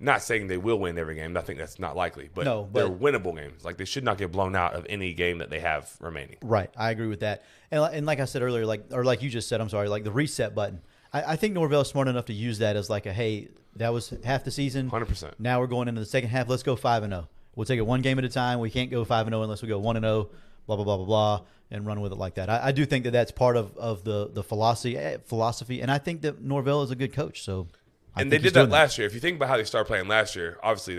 not saying they will win every game. I think that's not likely. But, No, they're but- winnable games. Like, they should not get blown out of any game that they have remaining. Right. I agree with that. And like I said earlier, like you just said, I'm sorry, like the reset button. I think Norvell's smart enough to use that as like a, hey, that was half the season. 100%. Now we're going into the second half. Let's go 5-0. We'll take it one game at a time. We can't go 5-0 unless we go 1-0, blah, blah, blah, blah, blah, and run with it like that. I do think that that's part of the philosophy. And I think that Norvell is a good coach. So And they did that last year. If you think about how they started playing last year, obviously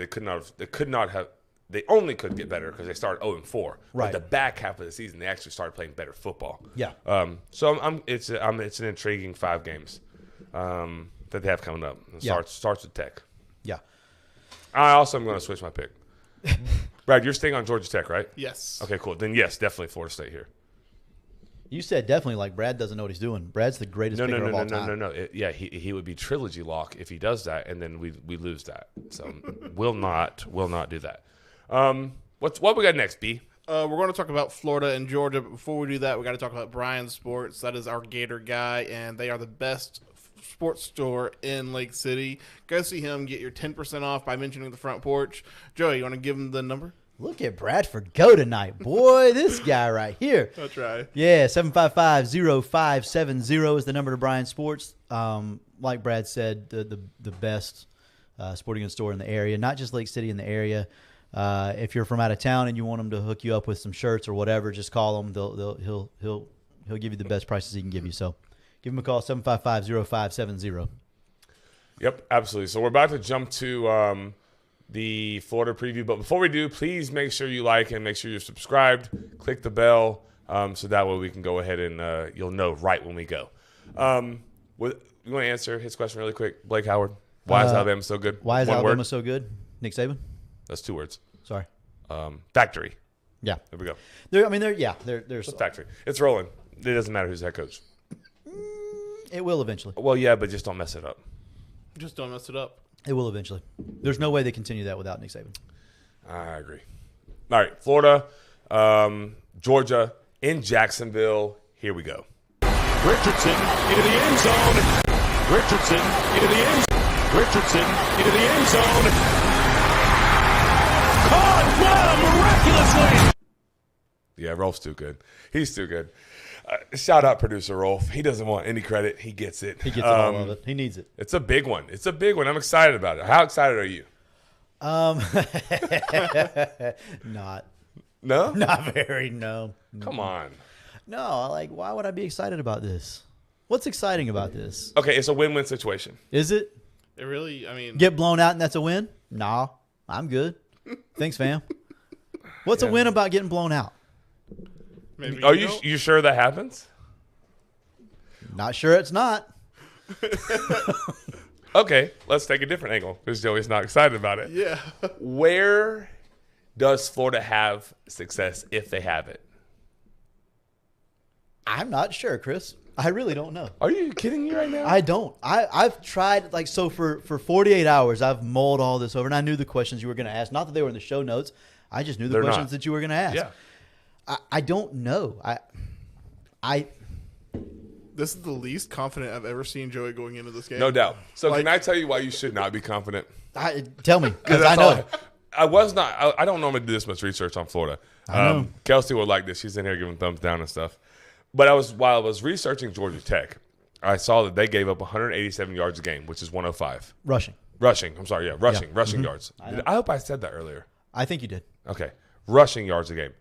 they only could get better because they started 0-4. Right. But the back half of the season, they actually started playing better football. Yeah. So it's an intriguing 5 games that they have coming up. It starts with Tech. Yeah. I also am going to switch my pick. Brad, you're staying on Georgia Tech, right? Yes. Okay, cool. Then yes, definitely Florida State here. You said definitely like Brad doesn't know what he's doing. Brad's the greatest picker of all time. No. He would be trilogy lock if he does that, and then we lose that. So will not do that. What we got next, B? We're going to talk about Florida and Georgia, but before we do that, we got to talk about Brian Sports. That is our Gator guy, and they are the best sports store in Lake City. Go see him. Get your 10% off by mentioning the front porch. Joey, you want to give him the number? Look at Bradford go tonight. Boy, this guy right here. That's right. Yeah, 755-0570 is the number to Brian Sports. Like Brad said, the best sporting goods store in the area, not just Lake City, in the area. If you're from out of town and you want him to hook you up with some shirts or whatever, just call him. He'll give you the best prices he can give you. So Give them a call, 755-0570. Yep, absolutely. So we're about to jump to the Florida preview. But before we do, please make sure you like and make sure you're subscribed. Click the bell so that way we can go ahead and you'll know right when we go. You want to answer his question really quick? Blake Howard, why is Alabama so good? Why is One Alabama word? so good? Nick Saban? That's 2 words. Sorry. Factory. Yeah. There we go. There's It's factory. It's rolling. It doesn't matter who's head coach. it will eventually. Well, yeah, but just don't mess it up. Just don't mess it up. It will eventually. There's no way they continue that without Nick Saban. I agree. All right, Florida, Georgia, in Jacksonville. Here we go. Richardson into the end zone. Richardson into the end zone. Richardson into the end zone. Caught miraculously. Yeah, Rolf's too good. He's too good. Shout out producer Rolf. He doesn't want any credit. He gets it. He gets all of it. He needs it. It's a big one. It's a big one. I'm excited about it. How excited are you? Not No? very. No. Come on. No. Like, why would I be excited about this? What's exciting about this? Okay, it's a win-win situation. Is it It really, I mean, get blown out and that's a win? Nah, I'm good. Thanks, fam. What's a win about getting blown out? maybe Are don't. you sure that happens? Not sure it's not. Okay, let's take a different angle because Joey's not excited about it. Yeah. Where does Florida have success if they have it? I'm not sure, Chris. I really don't know. Are you kidding me right now? I don't. I've tried, like, so for 48 hours, I've mulled all this over, and I knew the questions you were going to ask. Not that they were in the show notes. I just knew the They're questions not. that you were going to ask. Yeah. I don't know. I This is the least confident I've ever seen Joey going into this game. No doubt. So Like- can I tell you why you should not be confident? tell me, because I That's all know. I was not. I don't normally do this much research on Florida. know. Kelsey would like this. She's in here giving thumbs down and stuff. But while I was researching Georgia Tech, I saw that they gave up 187 yards a game, which is 105. Rushing. Rushing. I'm sorry. Yeah, rushing. Yeah. Rushing yards. I hope I said that earlier. I think you did. Okay. Rushing yards a game.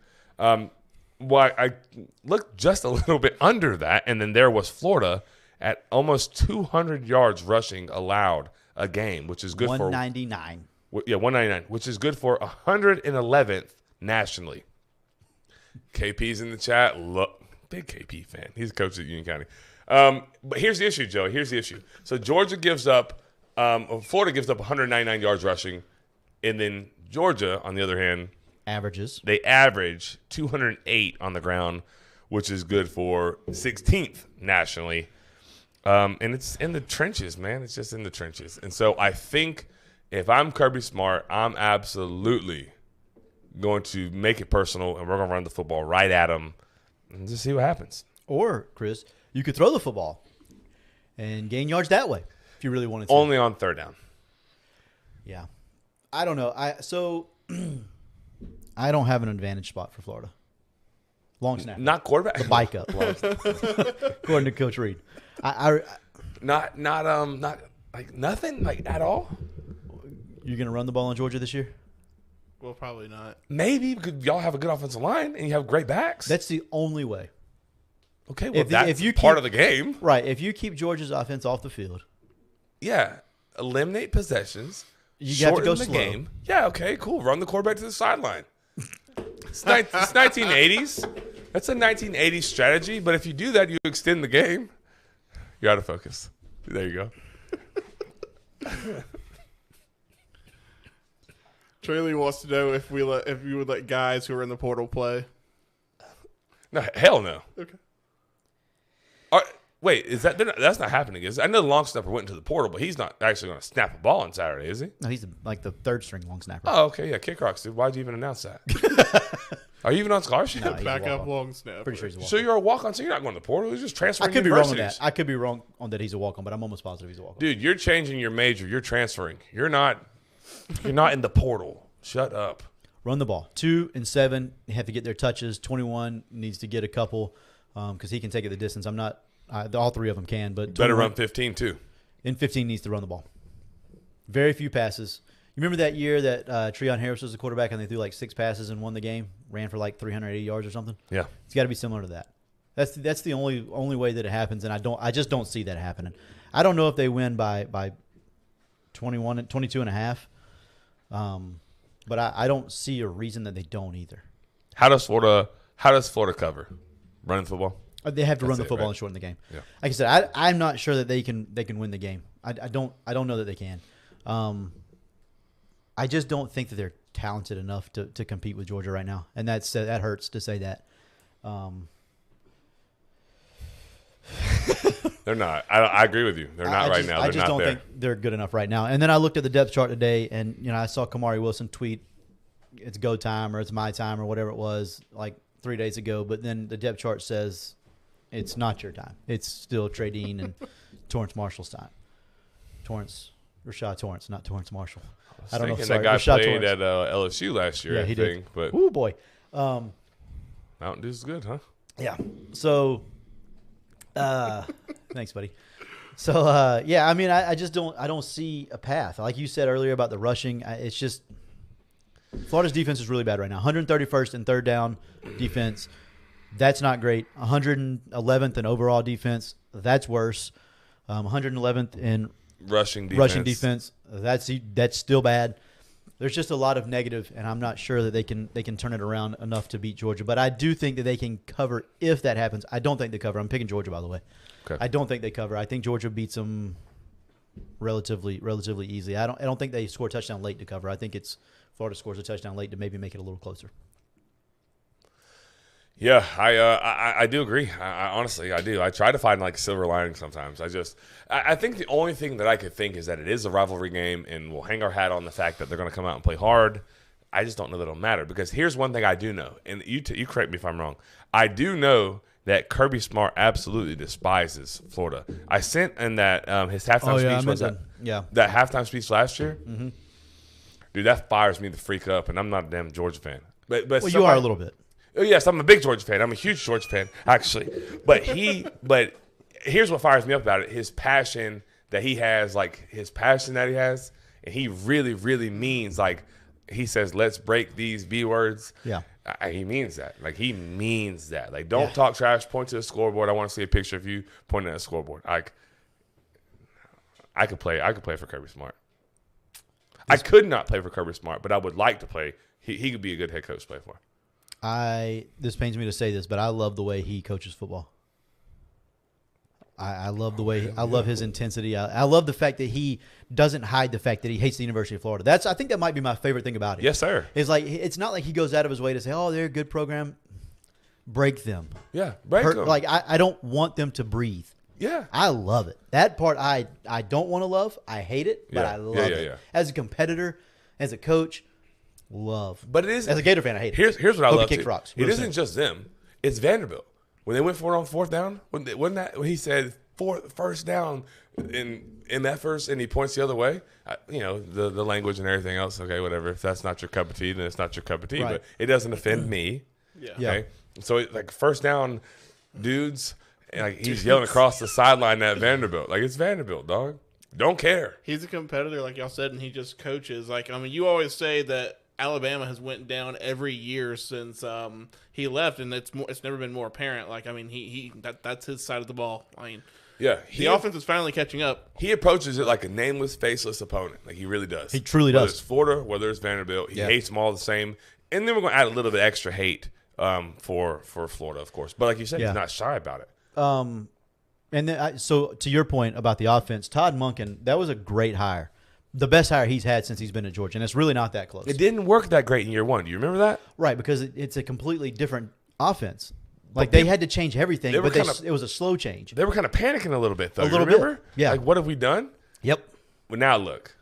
Well, I looked just a little bit under that, and then there was Florida at almost 200 yards rushing allowed a game, which is good 199. for 199, which is good for 111th nationally. KP's in the chat. Look, big KP fan. He's a coach at Union County. But here's the issue, Joey. Here's the issue. So Florida gives up 199 yards rushing, and then Georgia, on the other hand, Averages. they average 208 on the ground, which is good for 16th nationally. And it's in the trenches, man. It's just in the trenches. And so I think if I'm Kirby Smart, I'm absolutely going to make it personal, and we're going to run the football right at them and just see what happens. Or, Chris, you could throw the football and gain yards that way if you really wanted to. Only on third down. Yeah. I don't know. I don't have an advantage spot for Florida. Long snap. Not quarterback. The bike up. According to Coach Reed. Not like nothing like at all. You're going to run the ball in Georgia this year? Well, probably not. Maybe because y'all have a good offensive line and you have great backs. That's the only way. Okay, well, that's if you part keep- of the game. Right. If you keep Georgia's offense off the field, Yeah, eliminate possessions. You have to go shorten the slow. game. Yeah, okay, cool. Run the quarterback to the sideline. It's 1980s. That's a 1980s strategy. But if you do that, you extend the game. You're out of focus. There you go. Trayley wants to know if you would let guys who are in the portal play. No, hell no. Okay. Wait, that's not happening, is it? I know the long snapper went into the portal, but he's not actually going to snap a ball on Saturday, is he? no, he's like the third string long snapper. Oh, okay, yeah, kick rocks, dude. Why'd you even announce that? Are you even on scholarship? No, he's a Back up walk-on. long snap. Pretty sure he's a walk-on. So you're a walk-on, so you're not going to the portal. You're just I transferring could be wrong on universities. that. I could be wrong on that he's a walk-on, but I'm almost positive he's a walk-on. Dude, you're changing your major. You're transferring. You're not in the portal. Shut up. Run the ball. 2 and 7 have to get their touches. 21 needs to get a couple because he can take it the distance. I'm not. All three of them can, but Better 21 run 15 too. in 15 needs to run the ball. Very few passes. You remember that year that Treon Harris was the quarterback and they threw like 6 passes and won the game, ran for like 380 yards or something? Yeah. It's got to be similar to that. That's the only way that it happens, and I just don't see that happening. I don't know if they win by 21, 22 and a half. But I don't see a reason that they don't either. How does Florida cover? Running football? They have to run the it, football right? and shorten the game. Yeah. Like I said, I'm not sure that they can win the game. I don't know that they can. I just don't think that they're talented enough to compete with Georgia right now, and that hurts to say that. They're not. I agree with you. They're not right now. They're I just not don't there. think they're good enough right now. And then I looked at the depth chart today, and I saw Kamari Wilson tweet, "It's go time" or "It's my time" or whatever it was, like 3 days ago. But then the depth chart says it's not your time. It's still Trey Dean and Torrance Marshall's time. Rashad Torrance, not Torrance Marshall. I don't know. Thinking Sorry, that guy Rashad played Torrance. at LSU last year. Yeah, I he think, did. but Ooh boy. Mountain Dew's good, huh? Yeah. So, thanks, buddy. So, yeah, I mean, I just don't see a path. Like you said earlier about the rushing, it's just Florida's defense is really bad right now. 131st in third down defense. That's not great. 111th in overall defense. That's worse. 111th in Rushing defense. That's still bad. There's just a lot of negative, and I'm not sure that they can turn it around enough to beat Georgia. But I do think that they can cover if that happens. I don't think they cover. I'm picking Georgia, by the way. Okay. I don't think they cover. I think Georgia beats them relatively easily. I don't think they score a touchdown late to cover. I think it's Florida scores a touchdown late to maybe make it a little closer. Yeah, I do agree. I honestly, I do. I try to find like silver lining sometimes. I think the only thing that I could think is that it is a rivalry game, and we'll hang our hat on the fact that they're going to come out and play hard. I just don't know that it'll matter, because here's one thing I do know, and you correct me if I'm wrong. I do know that Kirby Smart absolutely despises Florida. I sent in that his halftime speech was that halftime speech last year. Mm-hmm. Dude, that fires me the freak up, and I'm not a damn Georgia fan. But well, you are a little bit. Yes, I'm a big Georgia fan. I'm a huge Georgia fan, actually. But here's what fires me up about it: his passion that he has, and he really, really means, like, he says, "Let's break these B words." Yeah, he means that. Like, he means that. Like, don't talk trash. Point to the scoreboard. I want to see a picture of you pointing at the scoreboard. Like, I could play for Kirby Smart. I could not play for Kirby Smart, but I would like to play. He could be a good head coach to play for. This pains me to say this, but I love the way he coaches football. I love the way I love his intensity. I love the fact that he doesn't hide the fact that he hates the University of Florida. I think that might be my favorite thing about it. Yes, sir. It's not like he goes out of his way to say, "Oh, they're a good program." Break them. Yeah, break them. Like I don't want them to breathe. Yeah, I love it. That part I don't want to love. I hate it, but I love it. Yeah. As a competitor, as a coach. Love, but it is as a Gator fan. I hate it. Here's what I love. He kicks rocks. It isn't just them. It's Vanderbilt. When they went for it on fourth down, when he said first down in that first, and he points the other way. The language and everything else. Okay, whatever. If that's not your cup of tea, then it's not your cup of tea. Right. But it doesn't offend me. Yeah. Okay. So like first down, dudes. Like he's yelling across the sideline at Vanderbilt. Like it's Vanderbilt, dog. Don't care. He's a competitor, like y'all said, and he just coaches. Like, I mean, you always say that Alabama has went down every year since he left, and it's never been more apparent. Like, I mean, that's his side of the ball. I mean, yeah, the offense is finally catching up. He approaches it like a nameless, faceless opponent. Like he really does. He truly does. Whether it's Florida, whether it's Vanderbilt, he hates them all the same. And then we're going to add a little bit extra hate for Florida, of course. But like you said, he's not shy about it. And then so to your point about the offense, Todd Monken, that was a great hire. The best hire he's had since he's been at Georgia, and it's really not that close. It didn't work that great in year one. Do you remember that? Right, because it's a completely different offense. Like they had to change everything, but it was a slow change. They were kind of panicking a little bit, though. A little remember? bit, yeah. Like, what have we done? Yep. Well, now look.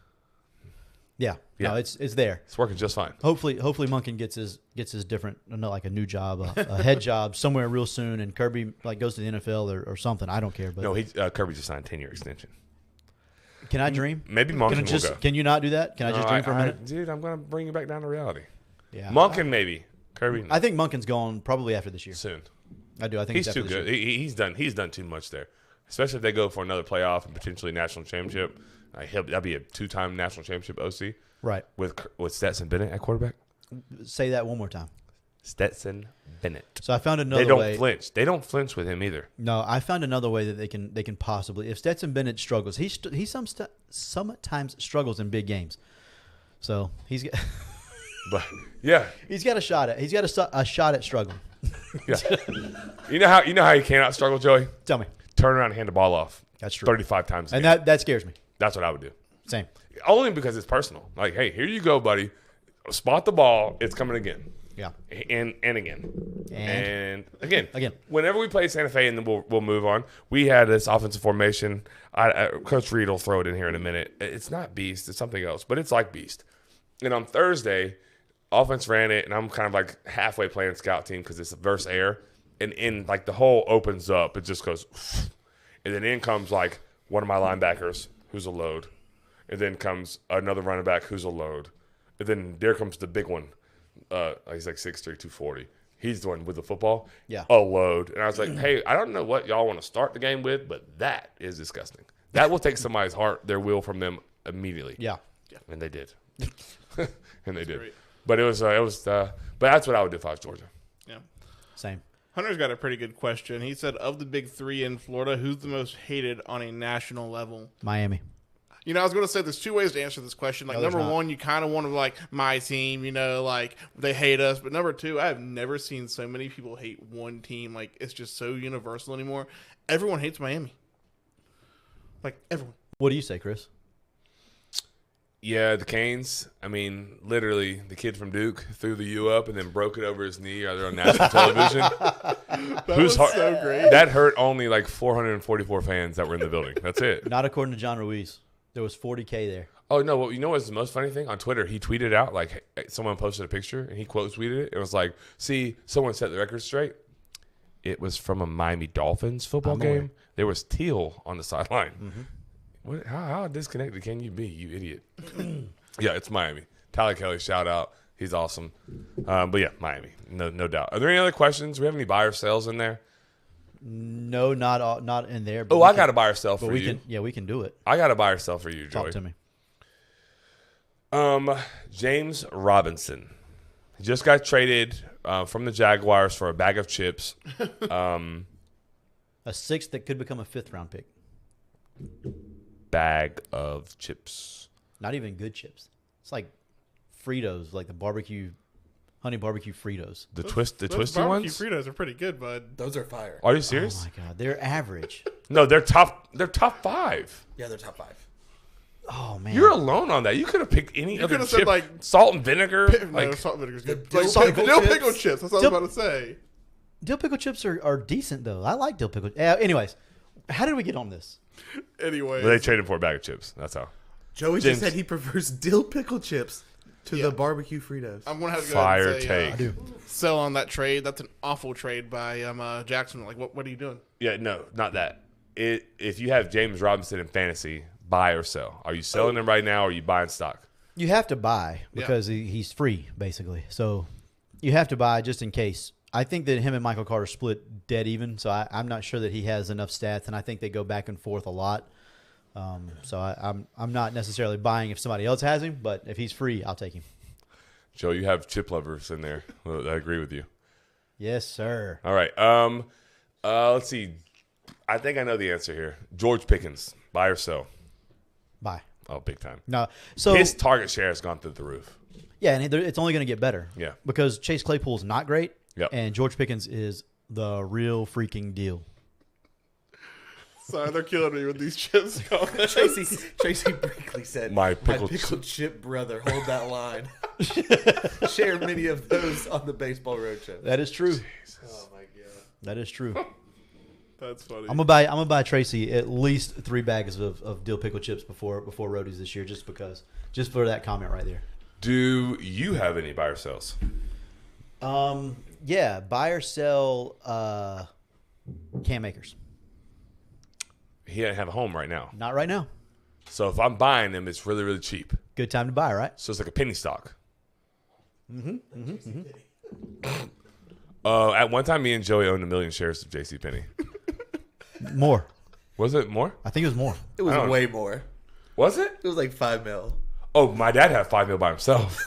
Yeah. No, it's there. It's working just fine. Hopefully Monken gets his different, like a new job, a head job somewhere real soon, and Kirby like goes to the NFL or something. I don't care. But no, Kirby just signed a 10-year extension. Can I dream? Maybe Monken will go. Can you not do that? Can I just dream for a minute? Dude, I'm going to bring you back down to reality. Yeah. Monken maybe. Kirby. I think Monken's going probably after this year. Soon. I do. I think he's too good. He's done too much there. Especially if they go for another playoff and potentially national championship. That'll be a 2-time national championship OC. Right. With Stetson Bennett at quarterback. Say that one more time. Stetson Bennett. So I found another They don't way. flinch. They don't flinch with him either. No, I found another way that they can possibly. If Stetson Bennett struggles, he sometimes struggles in big games. So he's But yeah, he's got a shot at struggling. yeah. You know how you cannot struggle, Joey? Tell me. Turn around and hand the ball off. That's true. 35 times a And game. that scares me. That's what I would do. Same. Only because it's personal. Like, hey, here you go, buddy. Spot the ball. It's coming again. Yeah. And again. And again. Again. Whenever we play Santa Fe, and then we'll move on, we had this offensive formation. Coach Reed will throw it in here in a minute. It's not Beast. It's something else. But it's like Beast. And on Thursday, offense ran it, and I'm kind of like halfway playing scout team because it's verse air. And in like the hole opens up. It just goes. And then in comes like one of my linebackers who's a load. And then comes another running back who's a load. And then there comes the big one. He's like 6'3", 240. He's the one with the football. Yeah. A load. And I was like, hey, I don't know what y'all want to start the game with, but that is disgusting. That will take somebody's heart, their will from them immediately. Yeah. And they did. And they did. great. But but that's what I would do if I was Georgia. Yeah. Same. Hunter's got a pretty good question. He said, of the big three in Florida, who's the most hated on a national level? Miami. You know, I was going to say there's two ways to answer this question. Like, No, there's number not. one, you kind of want to like my team, you know, like they hate us. But number two, I have never seen so many people hate one team. Like, it's just so universal anymore. Everyone hates Miami. Like, everyone. What do you say, Chris? Yeah, the Canes. I mean, literally, the kid from Duke threw the U up and then broke it over his knee. They're on national television. That was so great. That hurt only like 444 fans that were in the building. That's it. Not according to John Ruiz. There was 40K there. Oh, no. Well, you know what's the most funny thing? On Twitter, he tweeted out, like, someone posted a picture, and he quote tweeted it. It was like, see, someone set the record straight. It was from a Miami Dolphins football game. aware. There was teal on the sideline. What? How disconnected can you be, you idiot? Yeah, it's Miami. Tyler Kelly, shout out. He's awesome. But, yeah, Miami, no doubt. Are there any other questions? Do we have any buy or sells in there? No, not in there. But Oh, I got a buy or sell for we you. can. Yeah, we can do it. I got a buy or sell for you, Joey. Talk to me. James Robinson. He just got traded from the Jaguars for a bag of chips. A sixth that could become a fifth-round pick. Bag of chips. Not even good chips. It's like Fritos, like the honey barbecue Fritos. The Those twisty barbecue ones? Fritos are pretty good, bud. Those are fire. Are you Oh serious? my god, they're average. No, they're top 5. Yeah, they're top 5. Oh man, You're alone on that. You could have picked any other could've chip. said, like, salt and vinegar. No, salt and vinegar's good. dill Like, pickle dill chips? pickle chips. That's what I was about to say. dill pickle chips are decent though. I like dill pickle. Anyways, how did we get on this? Anyway, They traded for a bag of chips. That's how. Joey James- just said he prefers dill pickle chips to Yeah. the barbecue Fritos. I'm gonna have to go Fire ahead and say, take. do. sell on that trade. That's an awful trade by Jackson. Like, what are you doing? Yeah, no, not that. If you have James Robinson in fantasy, buy or sell. Are you selling him right now or are you buying stock? You have to buy because he's free basically. So you have to buy just in case. I think that him and Michael Carter split dead even. So I'm not sure that he has enough stats, and I think they go back and forth a lot. So I'm not necessarily buying if somebody else has him, but if he's free, I'll take him. Joe, you have chip lovers in there. Well, I agree with you. Yes, sir. All right. Let's see. I think I know the answer here. George Pickens, buy or sell? Buy. Oh, big time. No. So His target share has gone through the roof. yeah, and it's only going to get better. Yeah. Because Chase Claypool's not great. Yep. And George Pickens is the real freaking deal. Sorry, they're killing me with these chips. Tracy Brinkley said, My "My pickled pickled chip brother, hold that line." Share many of those on the baseball roadshow. That is true. Oh my god! That is true. That's funny. I'm gonna buy Tracy at least 3 bags of dill pickle chips before roadies this year, just for that comment right there. Do you have any buy or sells? Yeah, buy or sell Cam Akers. He doesn't have a home right now. Not right now. So if I'm buying him, it's really, really cheap. Good time to buy, right? So it's like a penny stock. At one time, me and Joey owned 1 million shares of JCPenney. More. Was it more? I think it was more. It was I don't- way more. Was it? It was like $5 million. Oh, my dad had 5 mil by himself.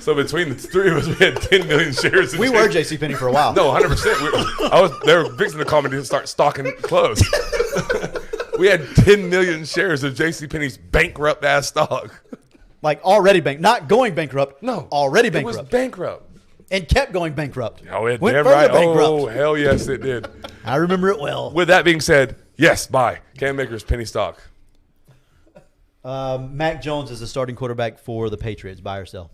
So between the three of us, we had 10 million shares. We were JCPenney for a while. No, 100%. They were fixing to call me to start stocking clothes. We had 10 million shares of JCPenney's bankrupt ass stock. Like already not going bankrupt. No, already it bankrupt. was bankrupt. And kept going bankrupt. Oh, it Went damn further right. bankrupt. Oh, hell yes, it did. I remember it well. With that being said, yes, buy Cam Akers penny stock. Mac Jones is the starting quarterback for the Patriots. Buy or sell?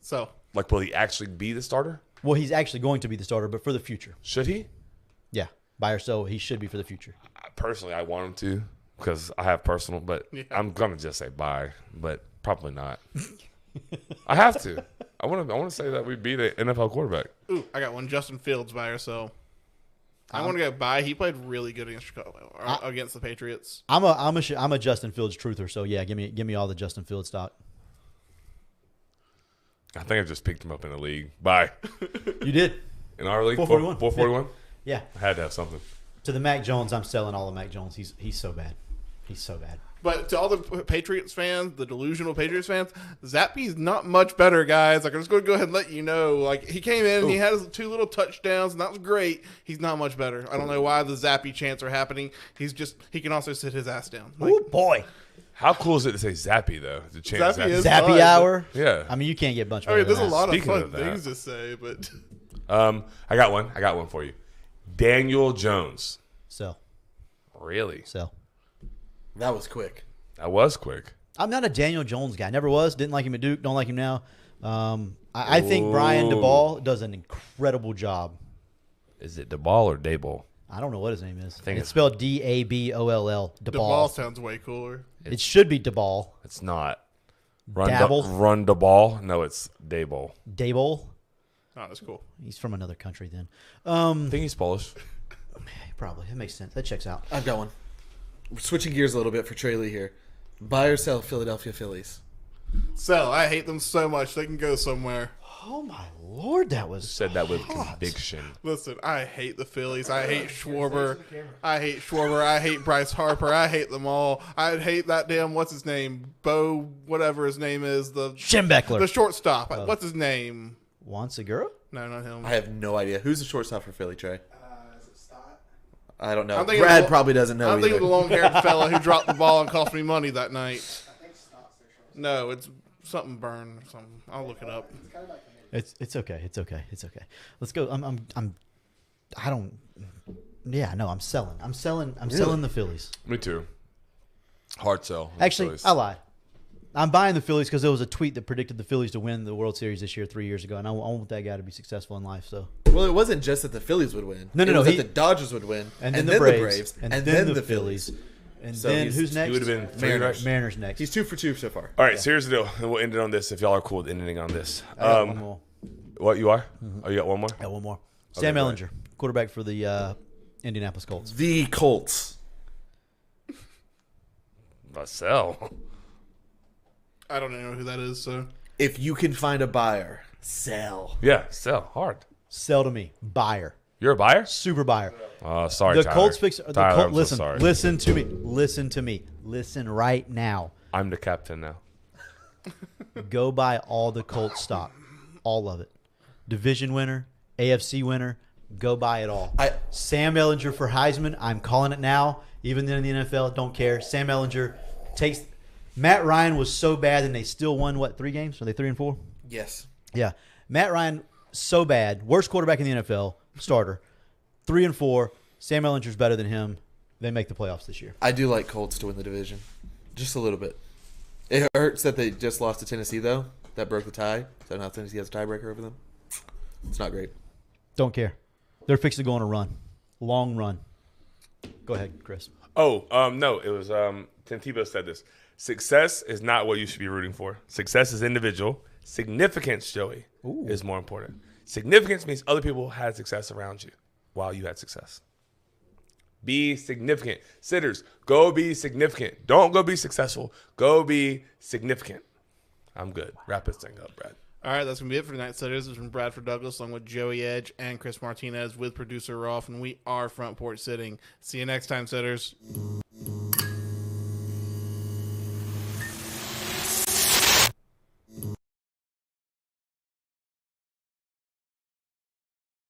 So, Like, will he actually be the starter? Well, he's actually going to be the starter, but for the future. Should he? Yeah. Buy or sell, he should be for the future. Personally, I want him to because I have personal, but Yeah. I'm gonna just say buy, but probably not. I have to. I want to say that we beat an NFL quarterback. ooh, I got one. Justin Fields, buy or sell? I want to go buy. He played really good against Chicago, against the Patriots. I'm a Justin Fields truther, so yeah, give me all the Justin Fields stock. I think I just picked him up in the league. Buy You did? in our league. 441. 441. Yeah. I had to have something. To the Mac Jones, I'm selling all of Mac Jones. He's so bad. He's so bad. But to all the Patriots fans, the delusional Patriots fans, Zappy's not much better, guys. Like, I'm just going to go ahead and let you know. Like, he came in and he had his 2 little touchdowns, and that was great. He's not much better. I don't know why the Zappy chants are happening. He can also sit his ass down. Like, Oh boy. How cool is it to say Zappy though? To change Zappy is Zappy fun. hour. Yeah. I mean, you can't get much I better mean, there's a than that. lot Speaking of of fun that. things to say, but I got one for you. Daniel Jones. So Really? That was quick. That was quick. I'm not a Daniel Jones guy. Never was. Didn't like him at Duke. Don't like him now. I think Brian DeBall does an incredible job. Is it DeBall or Daboll? I don't know what his name is. think It's it's- spelled DABOLL. the ball DeBall. sounds way cooler. It should be DeBall. It's not. Run Dabble? run DeBall? No, it's Daboll. Daboll. Oh, that's cool. He's from another country then. I think he's Polish. Probably. That makes sense. That checks out. I've got one. We're switching gears a little bit for Trey Lee here. Buy or sell Philadelphia Phillies? So, I hate them so much. They can go somewhere. Oh, my Lord. That was Said that with conviction. Listen, I hate the Phillies. I hate Schwarber. I hate Bryce Harper. I hate them all. I hate that damn, what's his name? Bo, whatever his name is. The Schembechler. shortstop. What's his name? Juan Segura? No, not him. I have no idea. Who's the shortstop for Philly, Trey? Is it Stott? I don't know. I'm thinking Brad of the- probably doesn't know I'm thinking either. of the long-haired fella who dropped the ball and cost me money that night. No, it's something Burn. Something. I'll look it up. It's okay. It's okay. It's okay. Let's go. I don't. Yeah, no. I'm selling. I'm selling the Phillies. Me too. Hard sell. Actually, Phillies. I lied. I'm buying the Phillies because there was a tweet that predicted the Phillies to win the World Series this year 3 years ago, and I want that guy to be successful in life. So Well, it wasn't just that the Phillies would win. No, It no, was he- that the Dodgers would win, and then the Braves, and then the Phillies, and So then he's- who's next? He would have been three, Mariners. right? Mariners next. He's 2 for 2 so far. All right, so here's the deal. And we'll end it on this if y'all are cool with ending on this. I got one more. What, you are? Oh, you got one more? I got one more. Sam go Ehlinger, quarterback for the Indianapolis Colts. The Colts. Sell. I don't even know who that is. So If you can find a buyer, sell. Yeah, sell. Hard. Sell to me, buyer, You're a buyer? super buyer. Sorry, The Tyler. Colts fix. The Tyler, Colts, I'm so listen, sorry. listen to me. Listen to me. Listen right now. I'm the captain now. Go buy all the Colts stock, all of it. Division winner, AFC winner. Go buy it all. Sam Ehlinger for Heisman. I'm calling it now. Even in the NFL, don't care. Sam Ehlinger takes. Matt Ryan was so bad, and they still won 3 games? Are they 3-4? Yes. Yeah, Matt Ryan so bad, worst quarterback in the NFL, starter, 3-4. Sam Ehlinger's better than him. They make the playoffs this year. I do like Colts to win the division. Just a little bit. It hurts that they just lost to Tennessee, though. That broke the tie. So now Tennessee has a tiebreaker over them. It's not great. Don't care. They're fixing to go on a run, long run. Go ahead, Chris. Oh, no, it was Tim Tebow said this. Success is not what you should be rooting for. Success is individual. Significance, Joey, is more important. Significance means other people had success around you while you had success. Be significant. Sitters, go be significant. Don't go be successful. Go be significant. I'm good. Wrap this thing up, Brad. all right, that's gonna be it for tonight's Sitters. This is from Bradford Douglas, along with Joey Edge and Chris Martinez, with producer Rolf, and we are Front Porch Sitting. See you next time, Sitters.